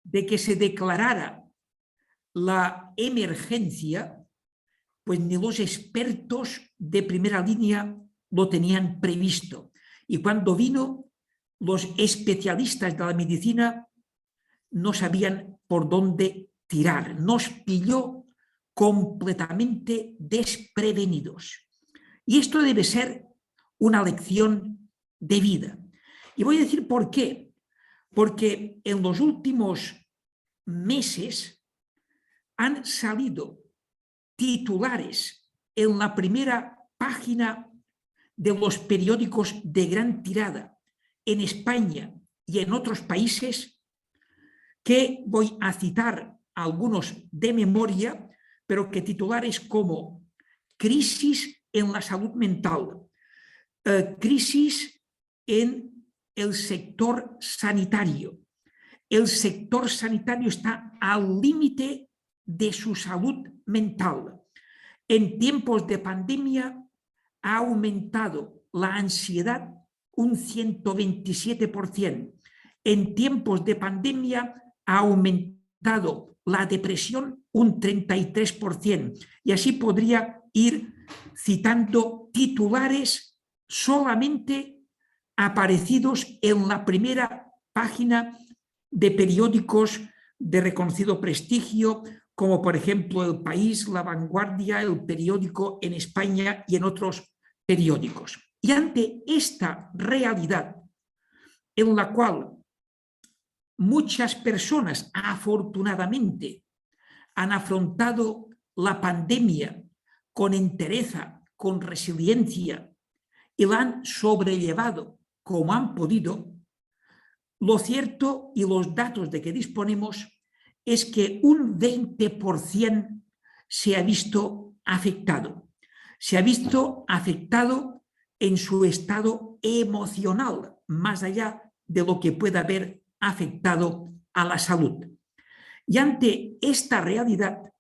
De que se declarara la emergencia, pues ni los expertos de primera línea lo tenían previsto. Y cuando vino, los especialistas de la medicina no sabían por dónde tirar. Nos pilló completamente desprevenidos. Y esto debe ser una lección de vida. Y voy a decir por qué. Porque en los últimos meses han salido titulares en la primera página de los periódicos de gran tirada en España y en otros países, que voy a citar algunos de memoria, pero que titulares como crisis en la salud mental, crisis en el sector sanitario. El sector sanitario está al límite de su salud mental. En tiempos de pandemia ha aumentado la ansiedad un 127%. En tiempos de pandemia ha aumentado la depresión un 33%. Y así podría ir citando titulares solamente aparecidos en la primera página de periódicos de reconocido prestigio, como por ejemplo El País, La Vanguardia, El Periódico en España y en otros periódicos. Y ante esta realidad en la cual muchas personas afortunadamente han afrontado la pandemia con entereza, con resiliencia y la han sobrellevado como han podido, lo cierto y los datos de que disponemos es que un 20% se ha visto afectado. Se ha visto afectado en su estado emocional, más allá de lo que pueda haber afectado a la salud. Y ante esta realidad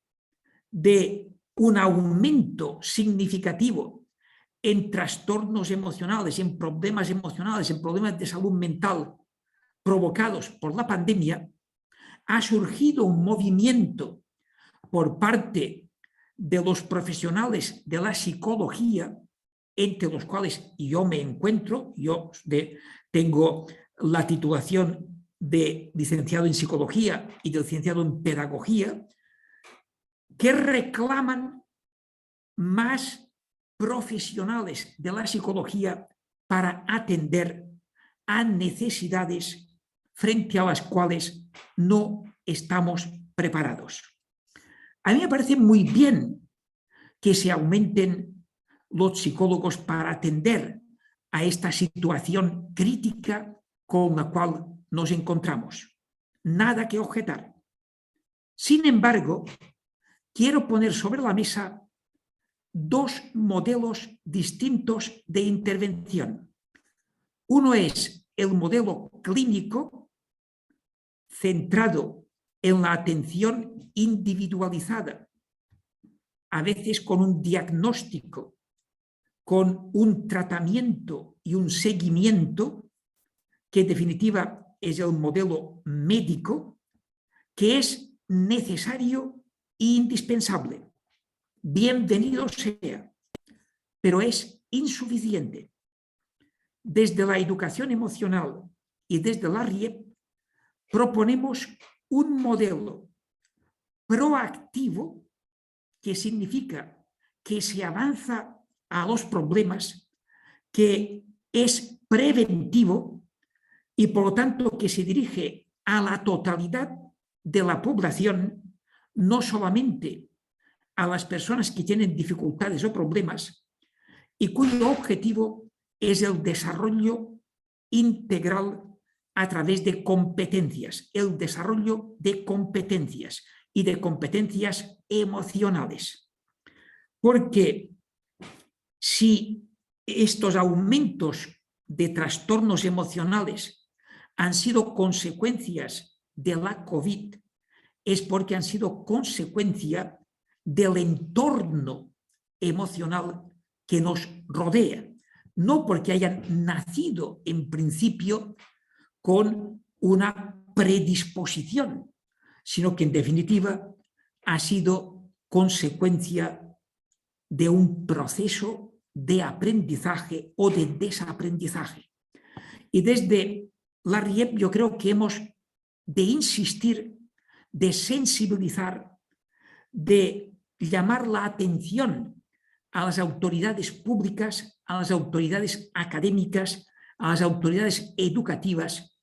de un aumento significativo en trastornos emocionales, en problemas de salud mental provocados por la pandemia, ha surgido un movimiento por parte de los profesionales de la psicología, entre los cuales yo me encuentro. Yo tengo la titulación de licenciado en psicología y de licenciado en pedagogía, que reclaman más profesionales de la psicología para atender a necesidades frente a las cuales no estamos preparados. A mí me parece muy bien que se aumenten los psicólogos para atender a esta situación crítica con la cual nos encontramos. Nada que objetar. Sin embargo, quiero poner sobre la mesa dos modelos distintos de intervención. Uno es el modelo clínico, centrado en la atención individualizada, a veces con un diagnóstico, con un tratamiento y un seguimiento, que en definitiva es el modelo médico, que es necesario e indispensable. Bienvenido sea, pero es insuficiente. Desde la educación emocional y desde la RIEP proponemos un modelo proactivo, que significa que se avanza a los problemas, que es preventivo y por lo tanto que se dirige a la totalidad de la población, no solamente a las personas que tienen dificultades o problemas, y cuyo objetivo es el desarrollo integral a través de competencias, el desarrollo de competencias y de competencias emocionales. Porque si estos aumentos de trastornos emocionales han sido consecuencias de la COVID, es porque han sido consecuencia del entorno emocional que nos rodea, no porque hayan nacido en principio con una predisposición, sino que en definitiva ha sido consecuencia de un proceso de aprendizaje o de desaprendizaje. Y desde la RIEP yo creo que hemos de insistir, de sensibilizar, de llamar la atención a las autoridades públicas, a las autoridades académicas, a las autoridades educativas,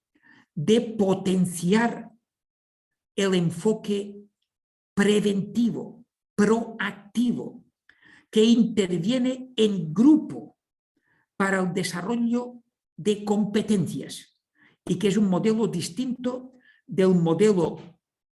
de potenciar el enfoque preventivo, proactivo, que interviene en grupo para el desarrollo de competencias y que es un modelo distinto del modelo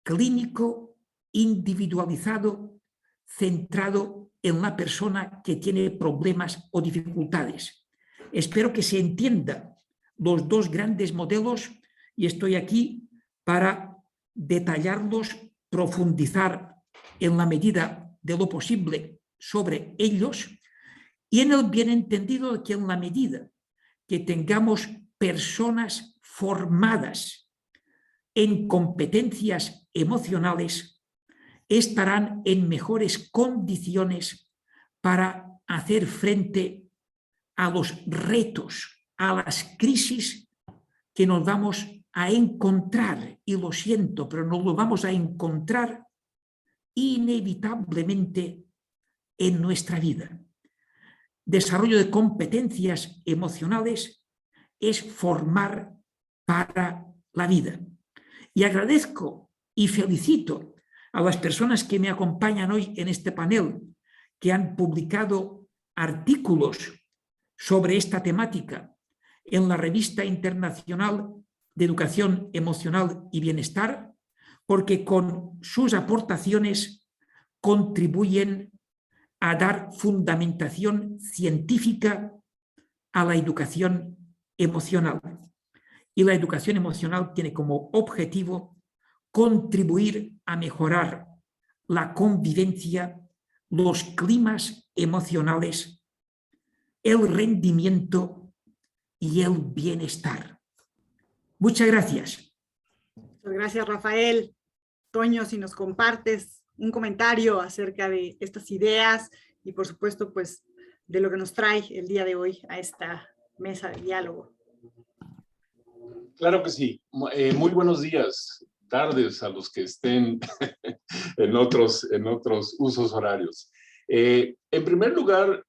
clínico, individualizado, centrado en la persona que tiene problemas o dificultades. Espero que se entiendan los dos grandes modelos y estoy aquí para detallarlos, profundizar en la medida de lo posible sobre ellos y en el bien entendido de que en la medida que tengamos personas formadas en competencias emocionales, estarán en mejores condiciones para hacer frente a los retos, a las crisis que nos vamos a encontrar, y lo siento, pero nos lo vamos a encontrar inevitablemente en nuestra vida. Desarrollo de competencias emocionales es formar para la vida. Y agradezco y felicito a las personas que me acompañan hoy en este panel, que han publicado artículos sobre esta temática en la Revista Internacional de Educación Emocional y Bienestar, porque con sus aportaciones contribuyen a dar fundamentación científica a la educación emocional. Y la educación emocional tiene como objetivo contribuir a mejorar la convivencia, los climas emocionales, el rendimiento y el bienestar. Muchas gracias. Muchas gracias, Rafael. Toño, si nos compartes un comentario acerca de estas ideas y, por supuesto, pues, de lo que nos trae el día de hoy a esta mesa de diálogo. Claro que sí. Muy buenos días, tardes a los que estén en otros usos horarios. En primer lugar,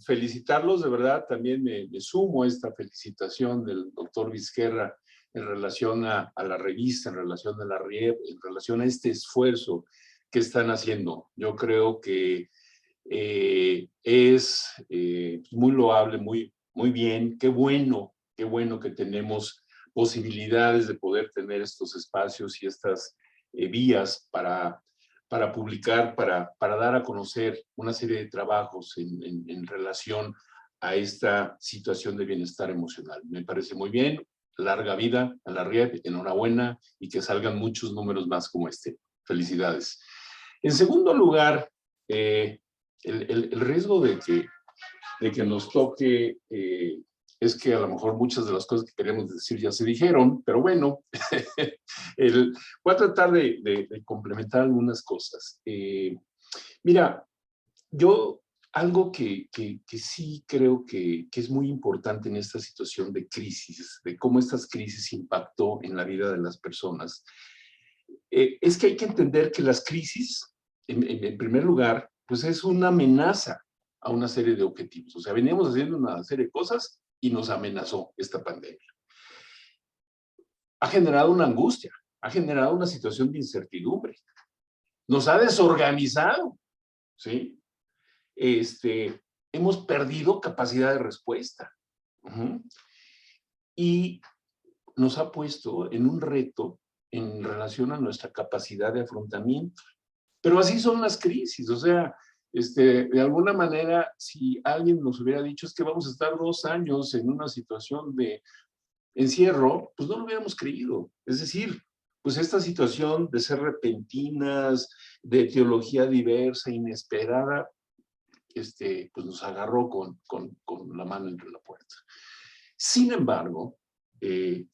felicitarlos, de verdad, también me sumo a esta felicitación del doctor Vizquerra en relación a la revista, en relación a la RIEP, en relación a este esfuerzo que están haciendo. Yo creo que es muy loable, muy bien. Qué bueno que tenemos posibilidades de poder tener estos espacios y estas vías para publicar, para dar a conocer una serie de trabajos en relación a esta situación de bienestar emocional. Me parece muy bien. Larga vida a la RIEP, enhorabuena, y que salgan muchos números más como este. Felicidades. En segundo lugar, el riesgo de que nos toque es que a lo mejor muchas de las cosas que queremos decir ya se dijeron, pero bueno, voy a tratar de complementar algunas cosas. Mira, yo algo que sí creo que es muy importante en esta situación de crisis, de cómo estas crisis impactó en la vida de las personas, es que hay que entender que las crisis, en primer lugar, pues es una amenaza a una serie de objetivos. O sea, veníamos haciendo una serie de cosas y nos amenazó esta pandemia. Ha generado una angustia, ha generado una situación de incertidumbre. Nos ha desorganizado, ¿sí? Hemos perdido capacidad de respuesta. Y nos ha puesto en un reto en relación a nuestra capacidad de afrontamiento. Pero así son las crisis, o sea, de alguna manera, si alguien nos hubiera dicho es que vamos a estar 2 años en una situación de encierro, pues no lo hubiéramos creído. Es decir, pues esta situación de ser repentinas, de etiología diversa, inesperada, pues nos agarró con la mano entre la puerta. Sin embargo,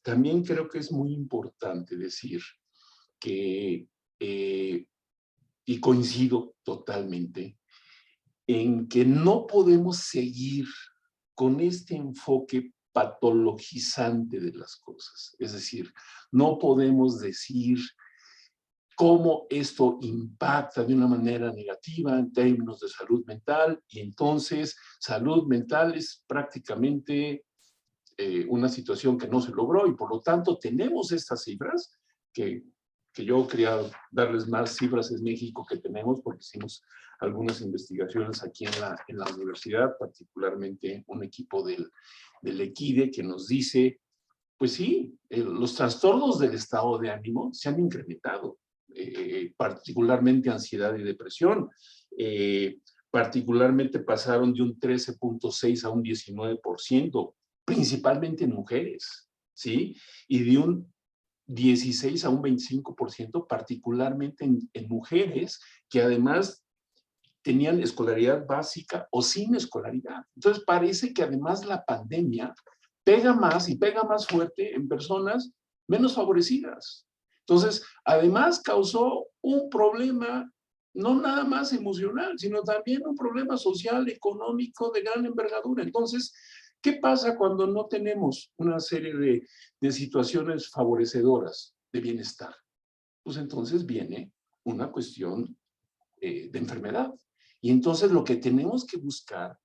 también creo que es muy importante decir que, y coincido totalmente, en que no podemos seguir con este enfoque patologizante de las cosas. Es decir, no podemos decir cómo esto impacta de una manera negativa en términos de salud mental, y entonces salud mental es prácticamente una situación que no se logró, y por lo tanto tenemos estas cifras que yo quería darles más cifras en México que tenemos, porque hicimos algunas investigaciones aquí en la universidad, particularmente un equipo del EQUIDE que nos dice, pues sí, los trastornos del estado de ánimo se han incrementado, particularmente ansiedad y depresión. Particularmente pasaron de un 13.6 a un 19%, principalmente en mujeres, ¿sí? Y de un 16 a un 25%, particularmente en mujeres que además tenían escolaridad básica o sin escolaridad. Entonces parece que además la pandemia pega más y pega más fuerte en personas menos favorecidas. Entonces, además causó un problema no nada más emocional, sino también un problema social, económico de gran envergadura. Entonces, ¿qué pasa cuando no tenemos una serie de situaciones favorecedoras de bienestar? Pues entonces viene una cuestión de enfermedad. Y entonces lo que tenemos que buscar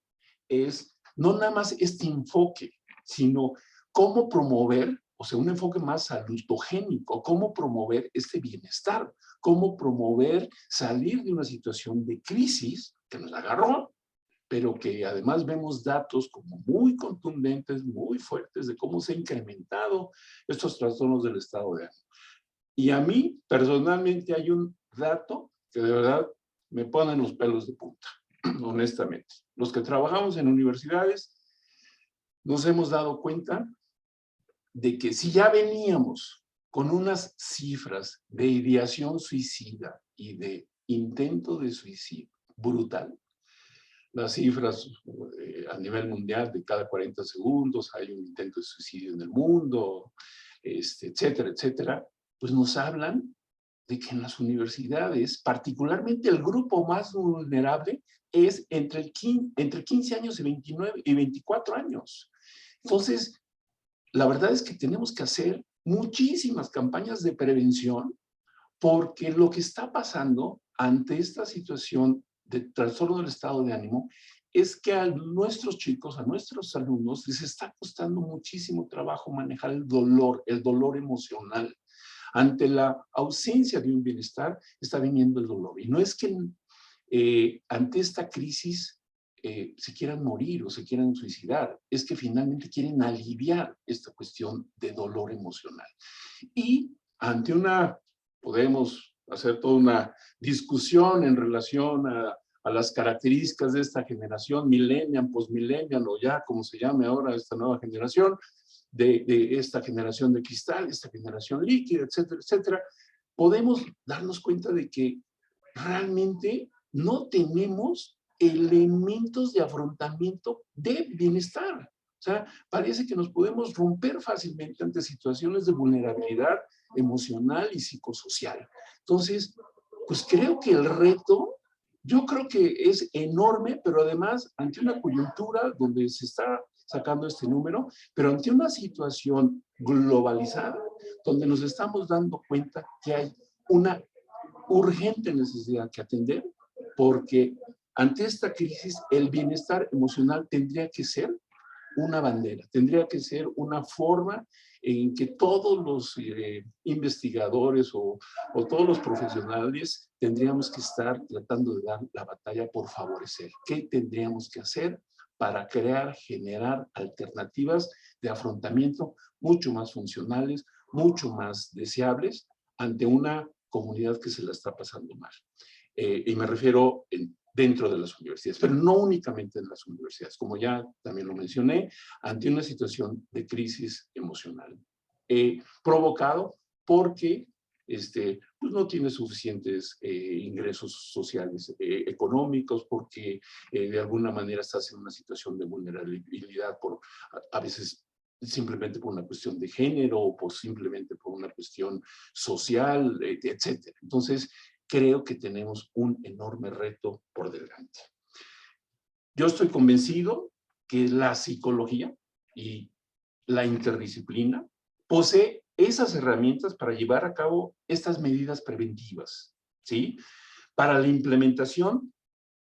es no nada más este enfoque, sino cómo promover, o sea, un enfoque más salutogénico, cómo promover este bienestar, cómo promover salir de una situación de crisis que nos agarró, pero que además vemos datos como muy contundentes, muy fuertes de cómo se han incrementado estos trastornos del estado de ánimo. Y a mí, personalmente, hay un dato que de verdad me ponen los pelos de punta, honestamente. Los que trabajamos en universidades nos hemos dado cuenta de que si ya veníamos con unas cifras de ideación suicida y de intento de suicidio brutal, las cifras a nivel mundial de cada 40 segundos hay un intento de suicidio en el mundo, etcétera, etcétera, pues nos hablan de que en las universidades, particularmente el grupo más vulnerable es entre 15 años y 29 y 24 años. Entonces, la verdad es que tenemos que hacer muchísimas campañas de prevención, porque lo que está pasando ante esta situación de trastorno del estado de ánimo es que a nuestros chicos, a nuestros alumnos, les está costando muchísimo trabajo manejar el dolor emocional. Ante la ausencia de un bienestar, está viniendo el dolor. Y no es que ante esta crisis se quieran morir o se quieran suicidar, es que finalmente quieren aliviar esta cuestión de dolor emocional. Y ante podemos hacer toda una discusión en relación a las características de esta generación, millennial, postmillennial, o ya como se llame ahora esta nueva generación, de esta generación de cristal, esta generación líquida, etcétera, etcétera, podemos darnos cuenta de que realmente no tenemos elementos de afrontamiento de bienestar. O sea, parece que nos podemos romper fácilmente ante situaciones de vulnerabilidad emocional y psicosocial. Entonces, pues creo que el reto, yo creo que es enorme, pero además ante una coyuntura donde se está sacando este número, pero ante una situación globalizada, donde nos estamos dando cuenta que hay una urgente necesidad que atender, porque ante esta crisis el bienestar emocional tendría que ser una bandera, tendría que ser una forma en que todos los investigadores o todos los profesionales tendríamos que estar tratando de dar la batalla por favorecer. ¿Qué tendríamos que hacer para generar alternativas de afrontamiento mucho más funcionales, mucho más deseables ante una comunidad que se la está pasando mal? Y me refiero dentro de las universidades, pero no únicamente en las universidades, como ya también lo mencioné, ante una situación de crisis emocional provocado porque pues no tiene suficientes ingresos sociales, económicos, porque de alguna manera estás en una situación de vulnerabilidad a veces simplemente por una cuestión de género o simplemente por una cuestión social, etcétera. Entonces, creo que tenemos un enorme reto por delante. Yo estoy convencido que la psicología y la interdisciplina posee esas herramientas para llevar a cabo estas medidas preventivas, ¿sí? Para la implementación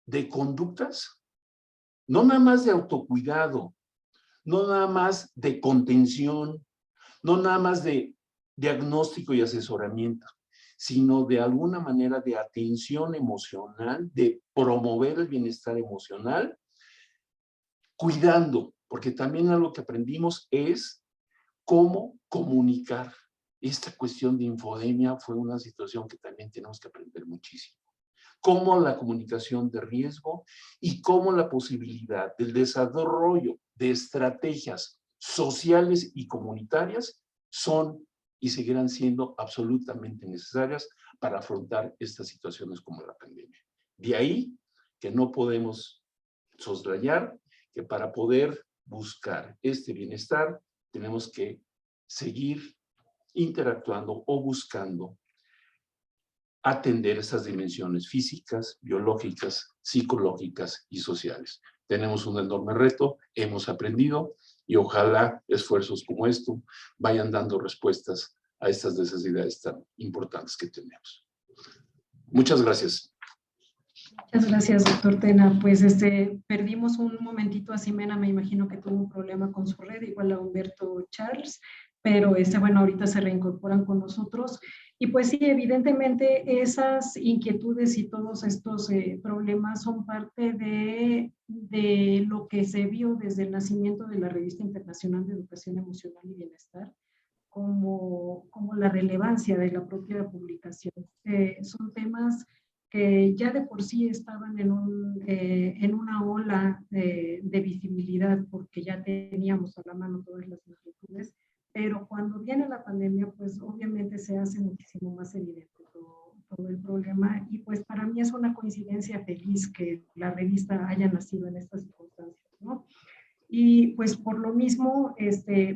de conductas, no nada más de autocuidado, no nada más de contención, no nada más de diagnóstico y asesoramiento, sino de alguna manera de atención emocional, de promover el bienestar emocional, cuidando, porque también algo que aprendimos es cómo comunicar. Esta cuestión de infodemia fue una situación que también tenemos que aprender muchísimo. Cómo la comunicación de riesgo y cómo la posibilidad del desarrollo de estrategias sociales y comunitarias son y seguirán siendo absolutamente necesarias para afrontar estas situaciones como la pandemia. De ahí que no podemos soslayar que para poder buscar este bienestar tenemos que seguir interactuando o buscando atender esas dimensiones físicas, biológicas, psicológicas y sociales. Tenemos un enorme reto, hemos aprendido y ojalá esfuerzos como esto vayan dando respuestas a estas necesidades tan importantes que tenemos. Muchas gracias. Muchas gracias, doctor Tena. Pues perdimos un momentito a Ximena, me imagino que tuvo un problema con su red, igual a Humberto Charles, pero bueno, ahorita se reincorporan con nosotros. Y pues sí, evidentemente esas inquietudes y todos estos problemas son parte de lo que se vio desde el nacimiento de la Revista Internacional de Educación Emocional y Bienestar, como la relevancia de la propia publicación. Son temas que ya de por sí estaban en una ola de visibilidad porque ya teníamos a la mano todas las inquietudes, pero cuando viene la pandemia, pues obviamente se hace muchísimo más evidente todo el problema y pues para mí es una coincidencia feliz que la revista haya nacido en estas circunstancias, ¿no? Y pues por lo mismo,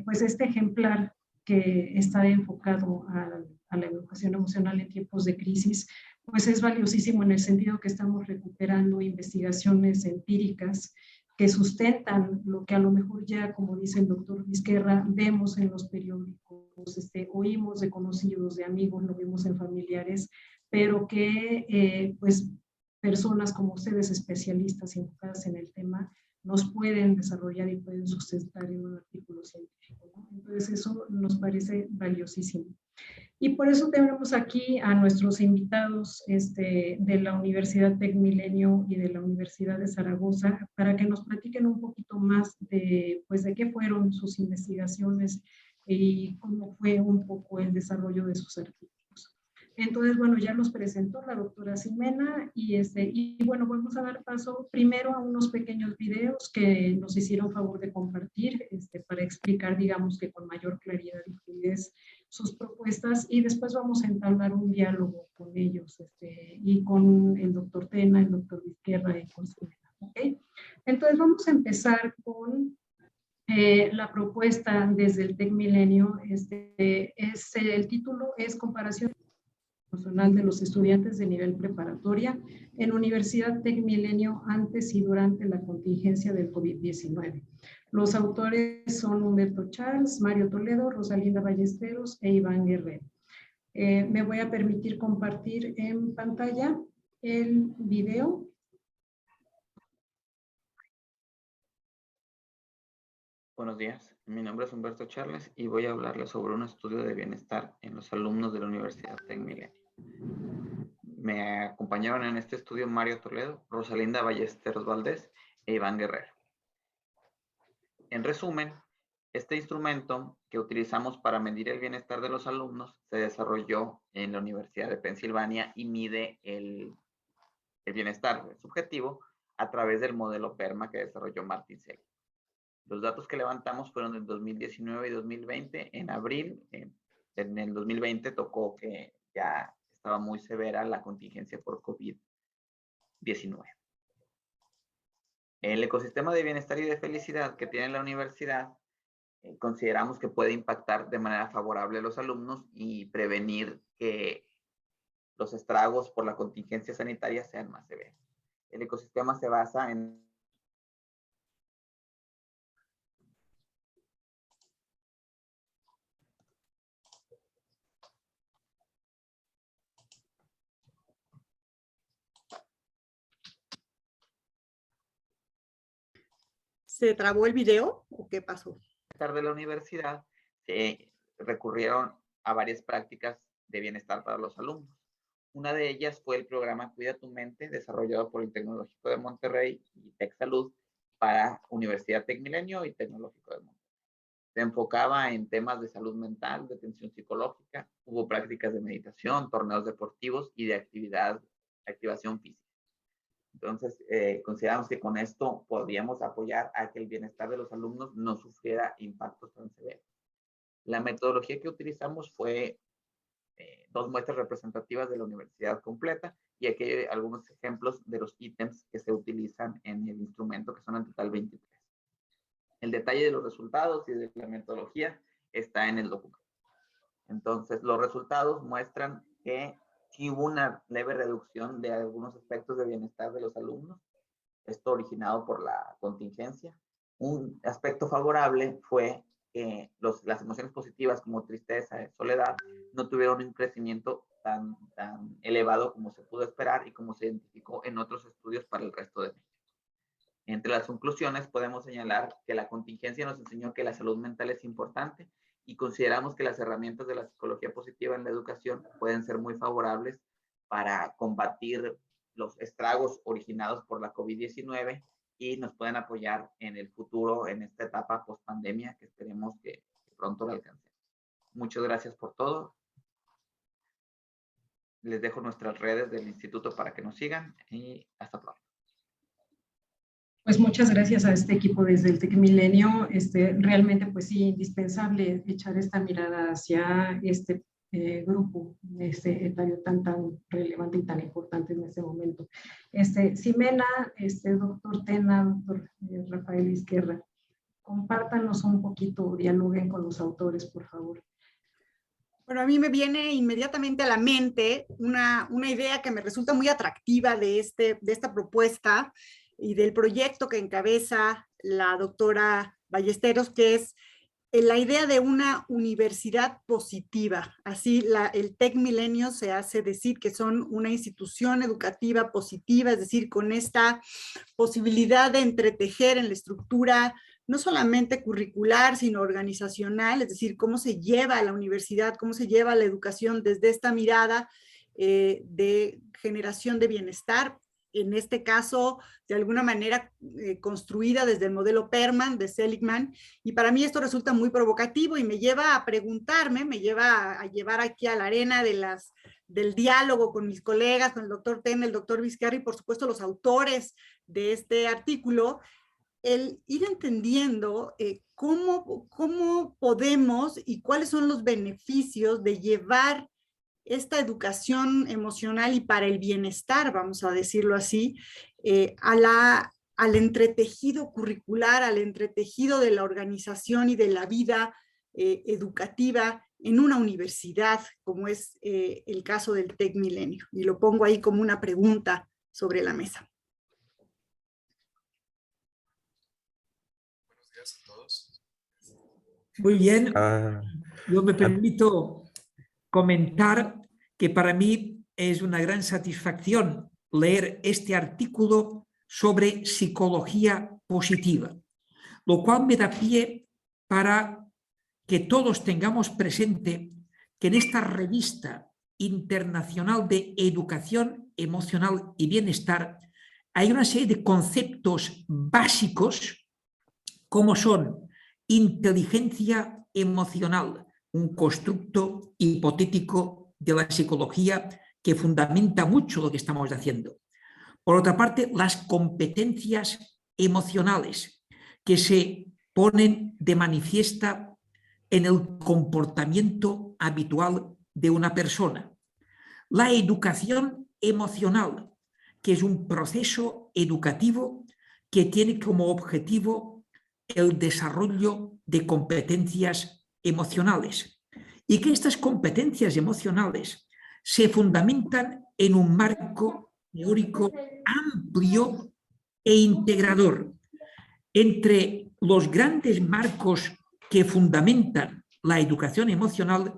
pues este ejemplar que está enfocado a la educación emocional en tiempos de crisis, pues es valiosísimo en el sentido que estamos recuperando investigaciones empíricas que sustentan lo que a lo mejor ya, como dice el doctor Vizquerra, vemos en los periódicos, oímos de conocidos, de amigos, lo vemos en familiares, pero que pues personas como ustedes, especialistas y enfocadas en el tema, nos pueden desarrollar y pueden sustentar en un artículo científico, ¿no? Entonces eso nos parece valiosísimo. Y por eso tenemos aquí a nuestros invitados de la Universidad Tecmilenio y de la Universidad de Zaragoza para que nos platiquen un poquito más de qué fueron sus investigaciones y cómo fue un poco el desarrollo de sus artículos. Entonces, bueno, ya nos presentó la doctora Ximena y bueno, vamos a dar paso primero a unos pequeños videos que nos hicieron favor de compartir para explicar, digamos que con mayor claridad y fluidez sus propuestas y después vamos a entablar un diálogo con ellos y con el doctor Tena, el doctor Vizquerra y con Ximena, ¿ok? Entonces vamos a empezar con la propuesta desde el Tecmilenio. El título es Comparación Emocional de los estudiantes de nivel preparatoria en Universidad Tecmilenio antes y durante la contingencia del COVID-19. Los autores son Humberto Charles, Mario Toledo, Rosalinda Ballesteros e Iván Guerrero. Me voy a permitir compartir en pantalla el video. Buenos días, mi nombre es Humberto Charles y voy a hablarles sobre un estudio de bienestar en los alumnos de la Universidad Tecmilenio. Me acompañaron en este estudio Mario Toledo, Rosalinda Ballesteros Valdés e Iván Guerrero. En resumen, este instrumento que utilizamos para medir el bienestar de los alumnos se desarrolló en la Universidad de Pensilvania y mide el bienestar subjetivo a través del modelo PERMA que desarrolló Martin Seligman. Los datos que levantamos fueron del 2019 y 2020. En abril, en el 2020 tocó que ya estaba muy severa la contingencia por COVID-19. El ecosistema de bienestar y de felicidad que tiene la universidad, consideramos que puede impactar de manera favorable a los alumnos y prevenir que los estragos por la contingencia sanitaria sean más severos. El ecosistema se basa en ¿Se trabó el video o qué pasó? de la universidad, se recurrieron a varias prácticas de bienestar para los alumnos. Una de ellas fue el programa Cuida tu Mente, desarrollado por el Tecnológico de Monterrey y TecSalud para Universidad TecMilenio y Tecnológico de Monterrey. Se enfocaba en temas de salud mental, de atención psicológica, hubo prácticas de meditación, torneos deportivos y de activación física. Entonces, consideramos que con esto podríamos apoyar a que el bienestar de los alumnos no sufriera impactos tan severos. La metodología que utilizamos fue 2 muestras representativas de la universidad completa y aquí hay algunos ejemplos de los ítems que se utilizan en el instrumento, que son en total 23. El detalle de los resultados y de la metodología está en el documento. Entonces, los resultados muestran que sí hubo una leve reducción de algunos aspectos de bienestar de los alumnos, esto originado por la contingencia. Un aspecto favorable fue que las emociones positivas como tristeza, soledad, no tuvieron un crecimiento tan elevado como se pudo esperar y como se identificó en otros estudios para el resto de México. Entre las conclusiones podemos señalar que la contingencia nos enseñó que la salud mental es importante y consideramos que las herramientas de la psicología positiva en la educación pueden ser muy favorables para combatir los estragos originados por la COVID-19 y nos pueden apoyar en el futuro, en esta etapa post-pandemia que esperemos que pronto la alcancemos. Muchas gracias por todo. Les dejo nuestras redes del instituto para que nos sigan y hasta pronto. Pues muchas gracias a este equipo desde el TecMilenio. Realmente, pues sí, indispensable echar esta mirada hacia este grupo, etario tan relevante y tan importante en este momento. Ximena, doctor Tena, doctor Rafael Izquierda, compártanos un poquito, dialoguen con los autores, por favor. Bueno, a mí me viene inmediatamente a la mente una idea que me resulta muy atractiva de esta propuesta y del proyecto que encabeza la doctora Ballesteros, que es la idea de una universidad positiva. Así el TecMilenio se hace decir que son una institución educativa positiva, es decir, con esta posibilidad de entretejer en la estructura no solamente curricular, sino organizacional, es decir, cómo se lleva a la universidad, cómo se lleva a la educación desde esta mirada de generación de bienestar, en este caso, de alguna manera construida desde el modelo Perman de Seligman, y para mí esto resulta muy provocativo y me lleva a preguntarme, me lleva a llevar aquí a la arena del diálogo con mis colegas, con el doctor Tena, el doctor Vizcarra y por supuesto los autores de este artículo, el ir entendiendo cómo podemos y cuáles son los beneficios de llevar esta educación emocional y para el bienestar, vamos a decirlo así, al entretejido curricular, al entretejido de la organización y de la vida educativa en una universidad, como es el caso del TecMilenio. Y lo pongo ahí como una pregunta sobre la mesa. Buenos días a todos. Muy bien. Yo me permito comentar que para mí es una gran satisfacción leer este artículo sobre psicología positiva, lo cual me da pie para que todos tengamos presente que en esta revista internacional de educación emocional y bienestar hay una serie de conceptos básicos como son inteligencia emocional, un constructo hipotético de la psicología que fundamenta mucho lo que estamos haciendo. Por otra parte, las competencias emocionales que se ponen de manifiesta en el comportamiento habitual de una persona. La educación emocional, que es un proceso educativo que tiene como objetivo el desarrollo de competencias emocionales y que estas competencias emocionales se fundamentan en un marco teórico amplio e integrador. Entre los grandes marcos que fundamentan la educación emocional,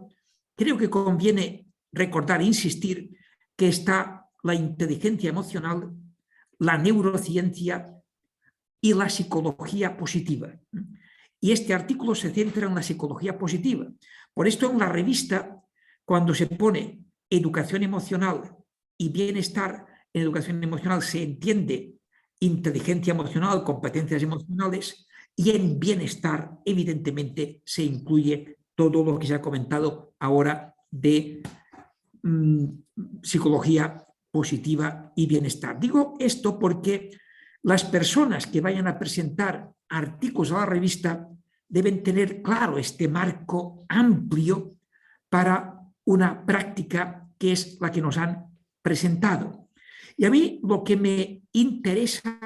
creo que conviene recordar e insistir que está la inteligencia emocional, la neurociencia y la psicología positiva. Y este artículo se centra en la psicología positiva. Por esto en la revista, cuando se pone educación emocional y bienestar, en educación emocional se entiende inteligencia emocional, competencias emocionales, y en bienestar, evidentemente, se incluye todo lo que se ha comentado ahora de psicología positiva y bienestar. Digo esto porque las personas que vayan a presentar artículos a la revista deben tener claro este marco amplio para una práctica que es la que nos han presentado. Y a mí lo que me interesa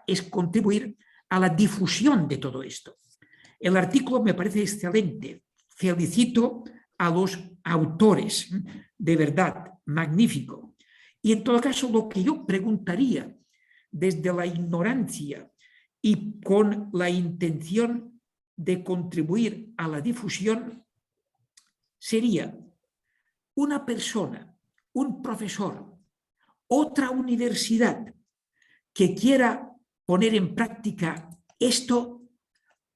es contribuir a la difusión de todo esto. El artículo me parece excelente. Felicito a los autores, de verdad, magnífico. Y en todo caso, lo que yo preguntaría desde la ignorancia y con la intención de contribuir a la difusión sería una persona, un profesor, otra universidad que quiera poner en práctica esto,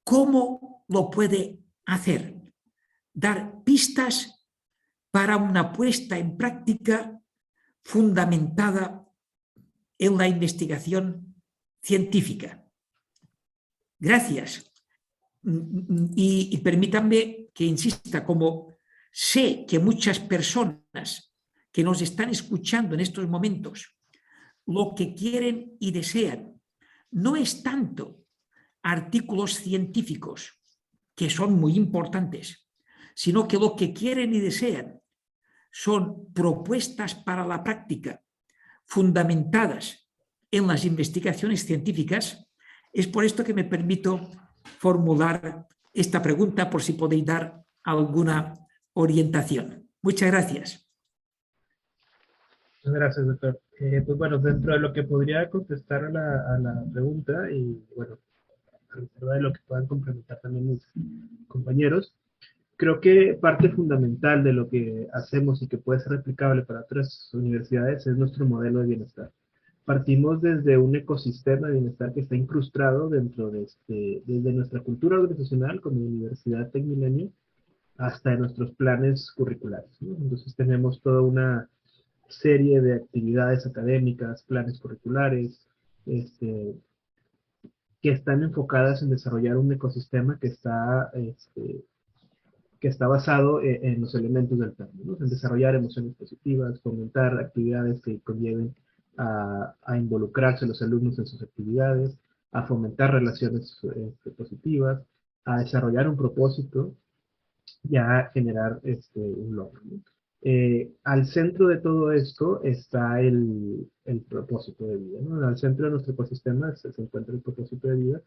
¿cómo lo puede hacer? Dar pistas para una puesta en práctica fundamentada en la investigación científica. Gracias. Y permítanme que insista, como sé que muchas personas que nos están escuchando en estos momentos lo que quieren y desean no es tanto artículos científicos, que son muy importantes, sino que lo que quieren y desean son propuestas para la práctica fundamentadas en las investigaciones científicas. Es por esto que me permito formular esta pregunta por si podéis dar alguna orientación. Muchas gracias. Muchas gracias, doctor. Pues bueno, dentro de lo que podría contestar a la pregunta y bueno, a reserva de lo que puedan complementar también mis compañeros, creo que parte fundamental de lo que hacemos y que puede ser replicable para otras universidades es nuestro modelo de bienestar. Partimos desde un ecosistema de bienestar que está incrustado dentro de desde nuestra cultura organizacional como Universidad TecMilenio hasta en nuestros planes curriculares, ¿no? Entonces tenemos toda una serie de actividades académicas, planes curriculares, que están enfocadas en desarrollar un ecosistema que está basado en los elementos del plan, ¿no? En desarrollar emociones positivas, fomentar actividades que conlleven a involucrarse los alumnos en sus actividades, a fomentar relaciones positivas, a desarrollar un propósito y a generar un logro, ¿no? Al centro de todo esto está el propósito de vida, ¿no? Al centro de nuestro ecosistema se encuentra el propósito de vida.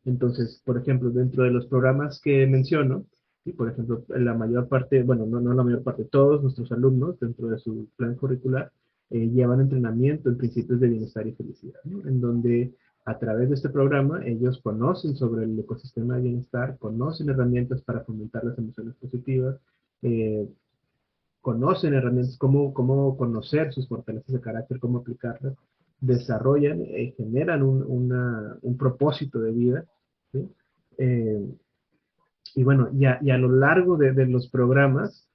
Entonces, por ejemplo, dentro de los programas que menciono, y por ejemplo, la mayor parte, bueno, no la mayor parte, todos nuestros alumnos dentro de su plan curricular llevan entrenamiento en principios de bienestar y felicidad, ¿no? En donde a través de este programa ellos conocen sobre el ecosistema de bienestar, conocen herramientas para fomentar las emociones positivas, conocen herramientas, cómo conocer sus fortalezas de carácter, cómo aplicarlas, desarrollan, generan un propósito de vida, ¿sí? Y bueno, y a lo largo de los programas,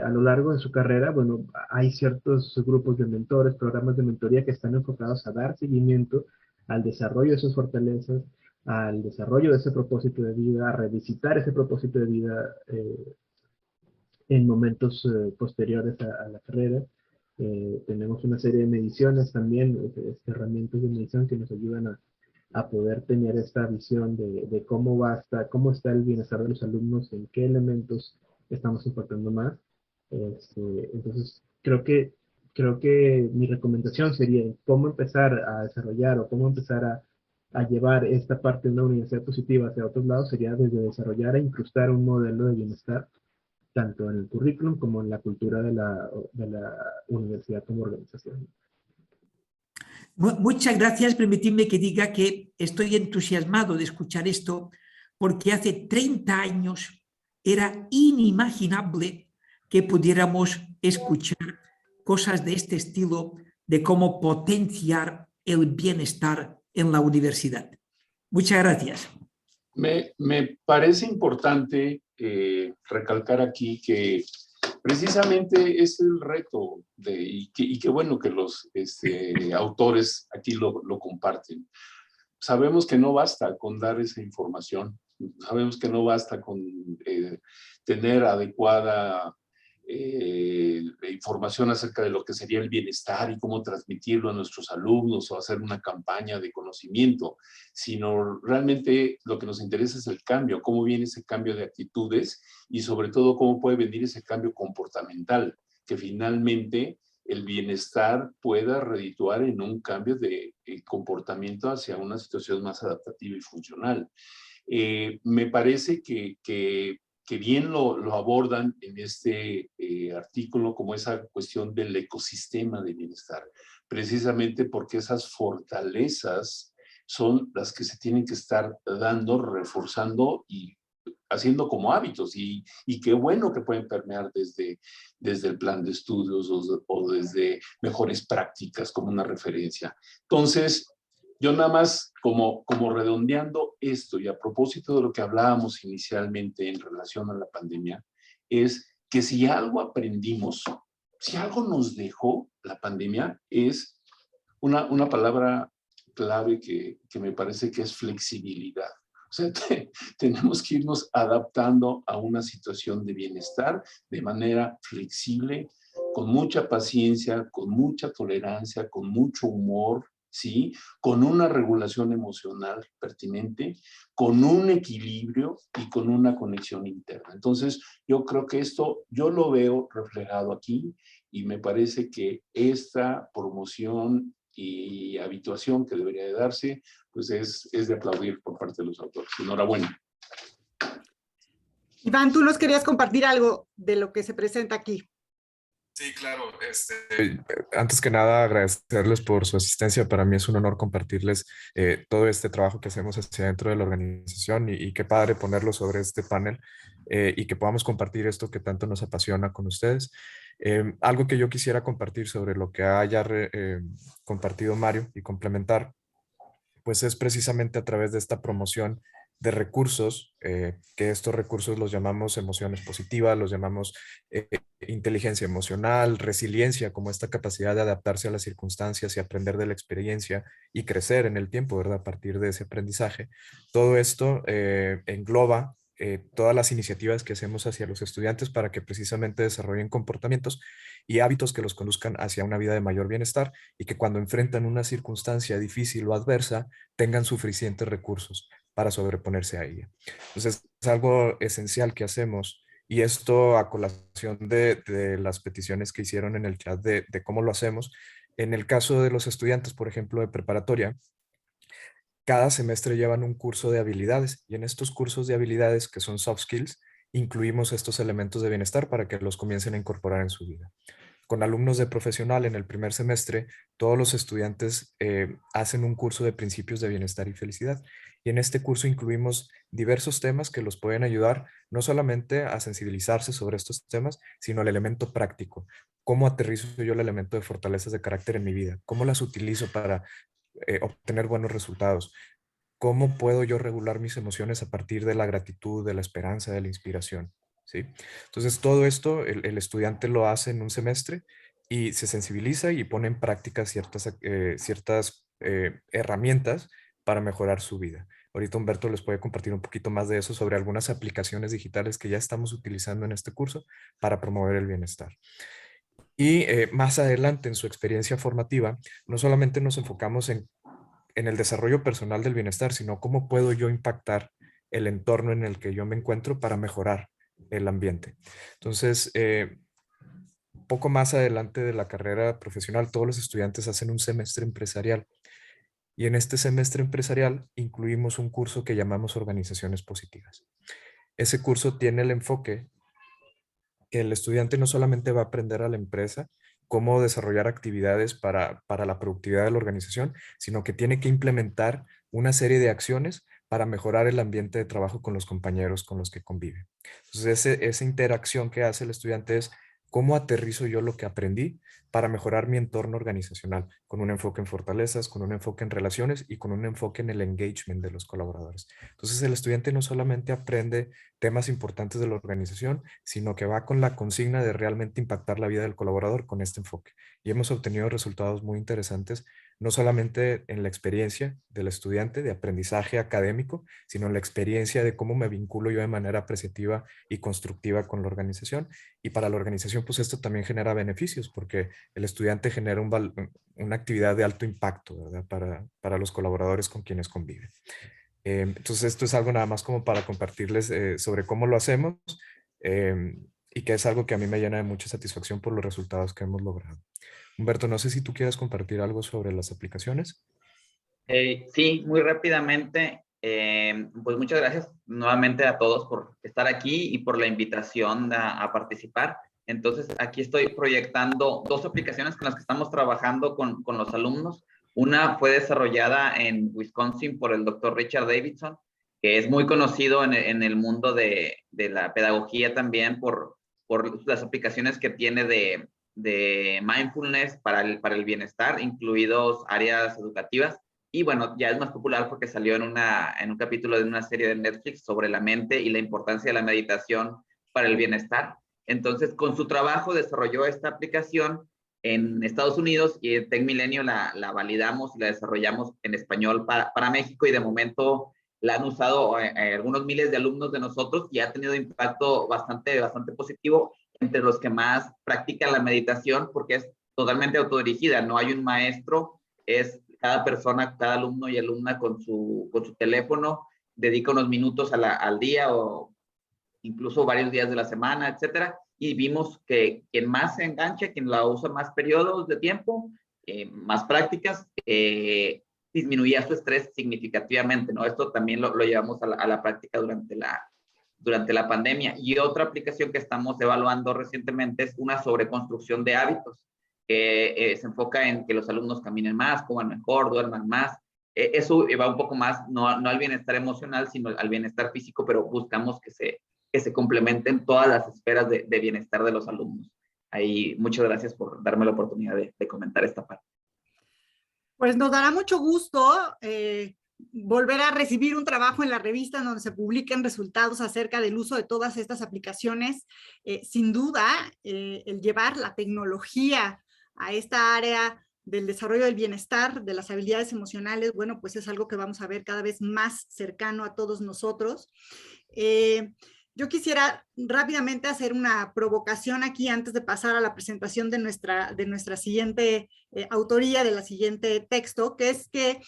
a lo largo de su carrera, bueno, hay ciertos grupos de mentores, programas de mentoría que están enfocados a dar seguimiento al desarrollo de sus fortalezas, al desarrollo de ese propósito de vida, a revisitar ese propósito de vida en momentos posteriores a la carrera. Tenemos una serie de mediciones también, herramientas de medición que nos ayudan a poder tener esta visión de cómo está el bienestar de los alumnos, en qué elementos estamos impactando más. Entonces, creo que mi recomendación sería cómo empezar a desarrollar o cómo empezar a llevar esta parte de una universidad positiva hacia otros lados sería desde desarrollar e incrustar un modelo de bienestar tanto en el currículum como en la cultura de la universidad como organización. Muchas gracias. Permitidme que diga que estoy entusiasmado de escuchar esto porque hace 30 años era inimaginable que pudiéramos escuchar cosas de este estilo de cómo potenciar el bienestar en la universidad. Muchas gracias. Me parece importante recalcar aquí que precisamente es el reto y qué bueno que los autores aquí lo comparten. Sabemos que no basta con dar esa información, sabemos que no basta con tener adecuada información acerca de lo que sería el bienestar y cómo transmitirlo a nuestros alumnos o hacer una campaña de conocimiento, sino realmente lo que nos interesa es el cambio, cómo viene ese cambio de actitudes y sobre todo cómo puede venir ese cambio comportamental, que finalmente el bienestar pueda redituar en un cambio de comportamiento hacia una situación más adaptativa y funcional. Me parece que bien lo abordan en este artículo como esa cuestión del ecosistema de bienestar, precisamente porque esas fortalezas son las que se tienen que estar dando, reforzando y haciendo como hábitos, y qué bueno que pueden permear desde el plan de estudios o desde mejores prácticas como una referencia. Entonces, yo nada más como redondeando esto y a propósito de lo que hablábamos inicialmente en relación a la pandemia, es que si algo aprendimos, si algo nos dejó la pandemia, es una palabra clave que me parece que es flexibilidad. O sea, tenemos que irnos adaptando a una situación de bienestar de manera flexible, con mucha paciencia, con mucha tolerancia, con mucho humor, ¿sí? Con una regulación emocional pertinente, con un equilibrio y con una conexión interna. Entonces, yo creo que esto, yo lo veo reflejado aquí y me parece que esta promoción y habituación que debería de darse, pues es de aplaudir por parte de los autores. Enhorabuena. Iván, tú nos querías compartir algo de lo que se presenta aquí. Sí, claro. Antes que nada, agradecerles por su asistencia. Para mí es un honor compartirles todo este trabajo que hacemos hacia dentro de la organización y qué padre ponerlo sobre este panel y que podamos compartir esto que tanto nos apasiona con ustedes. Algo que yo quisiera compartir sobre lo que haya compartido Mario y complementar, pues es precisamente a través de esta promoción de recursos, que estos recursos los llamamos emociones positivas, los llamamos inteligencia emocional, resiliencia, como esta capacidad de adaptarse a las circunstancias y aprender de la experiencia y crecer en el tiempo, ¿verdad? A partir de ese aprendizaje. Todo esto engloba todas las iniciativas que hacemos hacia los estudiantes para que precisamente desarrollen comportamientos y hábitos que los conduzcan hacia una vida de mayor bienestar y que cuando enfrentan una circunstancia difícil o adversa tengan suficientes recursos para sobreponerse a ella. Entonces, es algo esencial que hacemos y esto a colación de las peticiones que hicieron en el chat de cómo lo hacemos. En el caso de los estudiantes, por ejemplo, de preparatoria, cada semestre llevan un curso de habilidades y en estos cursos de habilidades que son soft skills, incluimos estos elementos de bienestar para que los comiencen a incorporar en su vida. Con alumnos de profesional en el primer semestre, todos los estudiantes hacen un curso de principios de bienestar y felicidad. Y en este curso incluimos diversos temas que los pueden ayudar no solamente a sensibilizarse sobre estos temas, sino el elemento práctico. ¿Cómo aterrizo yo el elemento de fortalezas de carácter en mi vida? ¿Cómo las utilizo para obtener buenos resultados? ¿Cómo puedo yo regular mis emociones a partir de la gratitud, de la esperanza, de la inspiración? ¿Sí? Entonces, todo esto el estudiante lo hace en un semestre y se sensibiliza y pone en práctica ciertas herramientas para mejorar su vida. Ahorita Humberto les puede compartir un poquito más de eso sobre algunas aplicaciones digitales que ya estamos utilizando en este curso para promover el bienestar. Y más adelante en su experiencia formativa, no solamente nos enfocamos en el desarrollo personal del bienestar, sino cómo puedo yo impactar el entorno en el que yo me encuentro para mejorar el ambiente. Entonces, poco más adelante de la carrera profesional, todos los estudiantes hacen un semestre empresarial. Y en este semestre empresarial incluimos un curso que llamamos Organizaciones Positivas. Ese curso tiene el enfoque que el estudiante no solamente va a aprender a la empresa cómo desarrollar actividades para la productividad de la organización, sino que tiene que implementar una serie de acciones para mejorar el ambiente de trabajo con los compañeros con los que convive. Entonces, esa interacción que hace el estudiante es cómo aterrizo yo lo que aprendí para mejorar mi entorno organizacional, con un enfoque en fortalezas, con un enfoque en relaciones y con un enfoque en el engagement de los colaboradores. Entonces, el estudiante no solamente aprende temas importantes de la organización, sino que va con la consigna de realmente impactar la vida del colaborador con este enfoque. Y hemos obtenido resultados muy interesantes, no solamente en la experiencia del estudiante de aprendizaje académico, sino en la experiencia de cómo me vinculo yo de manera apreciativa y constructiva con la organización. Y para la organización, pues esto también genera beneficios, porque el estudiante genera una actividad de alto impacto, ¿verdad? Para los colaboradores con quienes conviven. Entonces esto es algo nada más como para compartirles sobre cómo lo hacemos y que es algo que a mí me llena de mucha satisfacción por los resultados que hemos logrado. Humberto, no sé si tú quieres compartir algo sobre las aplicaciones. Sí, muy rápidamente. Pues muchas gracias nuevamente a todos por estar aquí y por la invitación a participar. Entonces, aquí estoy proyectando 2 aplicaciones con las que estamos trabajando con los alumnos. Una fue desarrollada en Wisconsin por el doctor Richard Davidson, que es muy conocido en el mundo de la pedagogía también por las aplicaciones que tiene de mindfulness para el bienestar, incluidos áreas educativas. Y bueno, ya es más popular porque salió en un capítulo de una serie de Netflix sobre la mente y la importancia de la meditación para el bienestar. Entonces, con su trabajo desarrolló esta aplicación en Estados Unidos y en Tech Milenio la validamos y la desarrollamos en español para México, y de momento la han usado algunos miles de alumnos de nosotros y ha tenido impacto bastante positivo entre los que más practican la meditación, porque es totalmente autodirigida, no hay un maestro, es cada persona, cada alumno y alumna con su teléfono, dedica unos minutos al día o incluso varios días de la semana, etcétera, y vimos que quien más se engancha, quien la usa más periodos de tiempo, más prácticas, disminuía su estrés significativamente, ¿no? Esto también lo llevamos a la práctica durante la pandemia. Y otra aplicación que estamos evaluando recientemente es una sobre construcción de hábitos, que se enfoca en que los alumnos caminen más, coman mejor, duerman más. Eso va un poco más, no al bienestar emocional, sino al bienestar físico, pero buscamos que se complementen todas las esferas de bienestar de los alumnos. Ahí, muchas gracias por darme la oportunidad de comentar esta parte. Pues nos dará mucho gusto volver a recibir un trabajo en la revista donde se publiquen resultados acerca del uso de todas estas aplicaciones. Sin duda, el llevar la tecnología a esta área del desarrollo del bienestar, de las habilidades emocionales, bueno, pues es algo que vamos a ver cada vez más cercano a todos nosotros. Yo quisiera rápidamente hacer una provocación aquí antes de pasar a la presentación de nuestra siguiente autoría, de la siguiente texto, que es que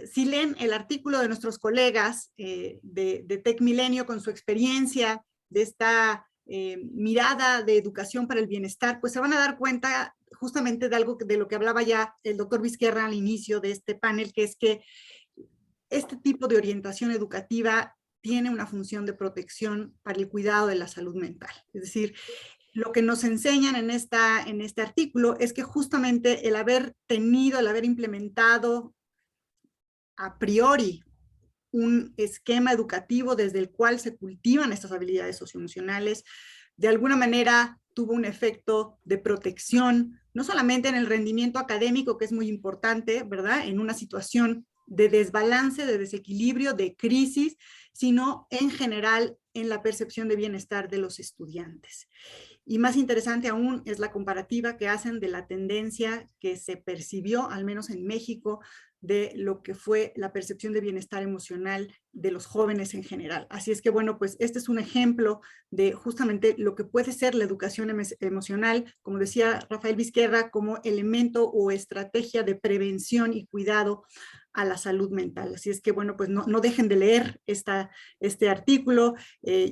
si leen el artículo de nuestros colegas de Tech Milenio con su experiencia de esta mirada de educación para el bienestar, pues se van a dar cuenta justamente de algo de lo que hablaba ya el doctor Vizquerra al inicio de este panel, que es que este tipo de orientación educativa tiene una función de protección para el cuidado de la salud mental. Es decir, lo que nos enseñan en este artículo es que justamente el haber implementado a priori un esquema educativo desde el cual se cultivan estas habilidades socioemocionales, de alguna manera tuvo un efecto de protección, no solamente en el rendimiento académico, que es muy importante, ¿verdad? En una situación de desbalance, de desequilibrio, de crisis, sino en general en la percepción de bienestar de los estudiantes. Y más interesante aún es la comparativa que hacen de la tendencia que se percibió, al menos en México, de lo que fue la percepción de bienestar emocional de los jóvenes en general. Así es que, bueno, pues este es un ejemplo de justamente lo que puede ser la educación emocional, como decía Rafael Vizquerra, como elemento o estrategia de prevención y cuidado a la salud mental. Así es que, bueno, pues no dejen de leer este artículo.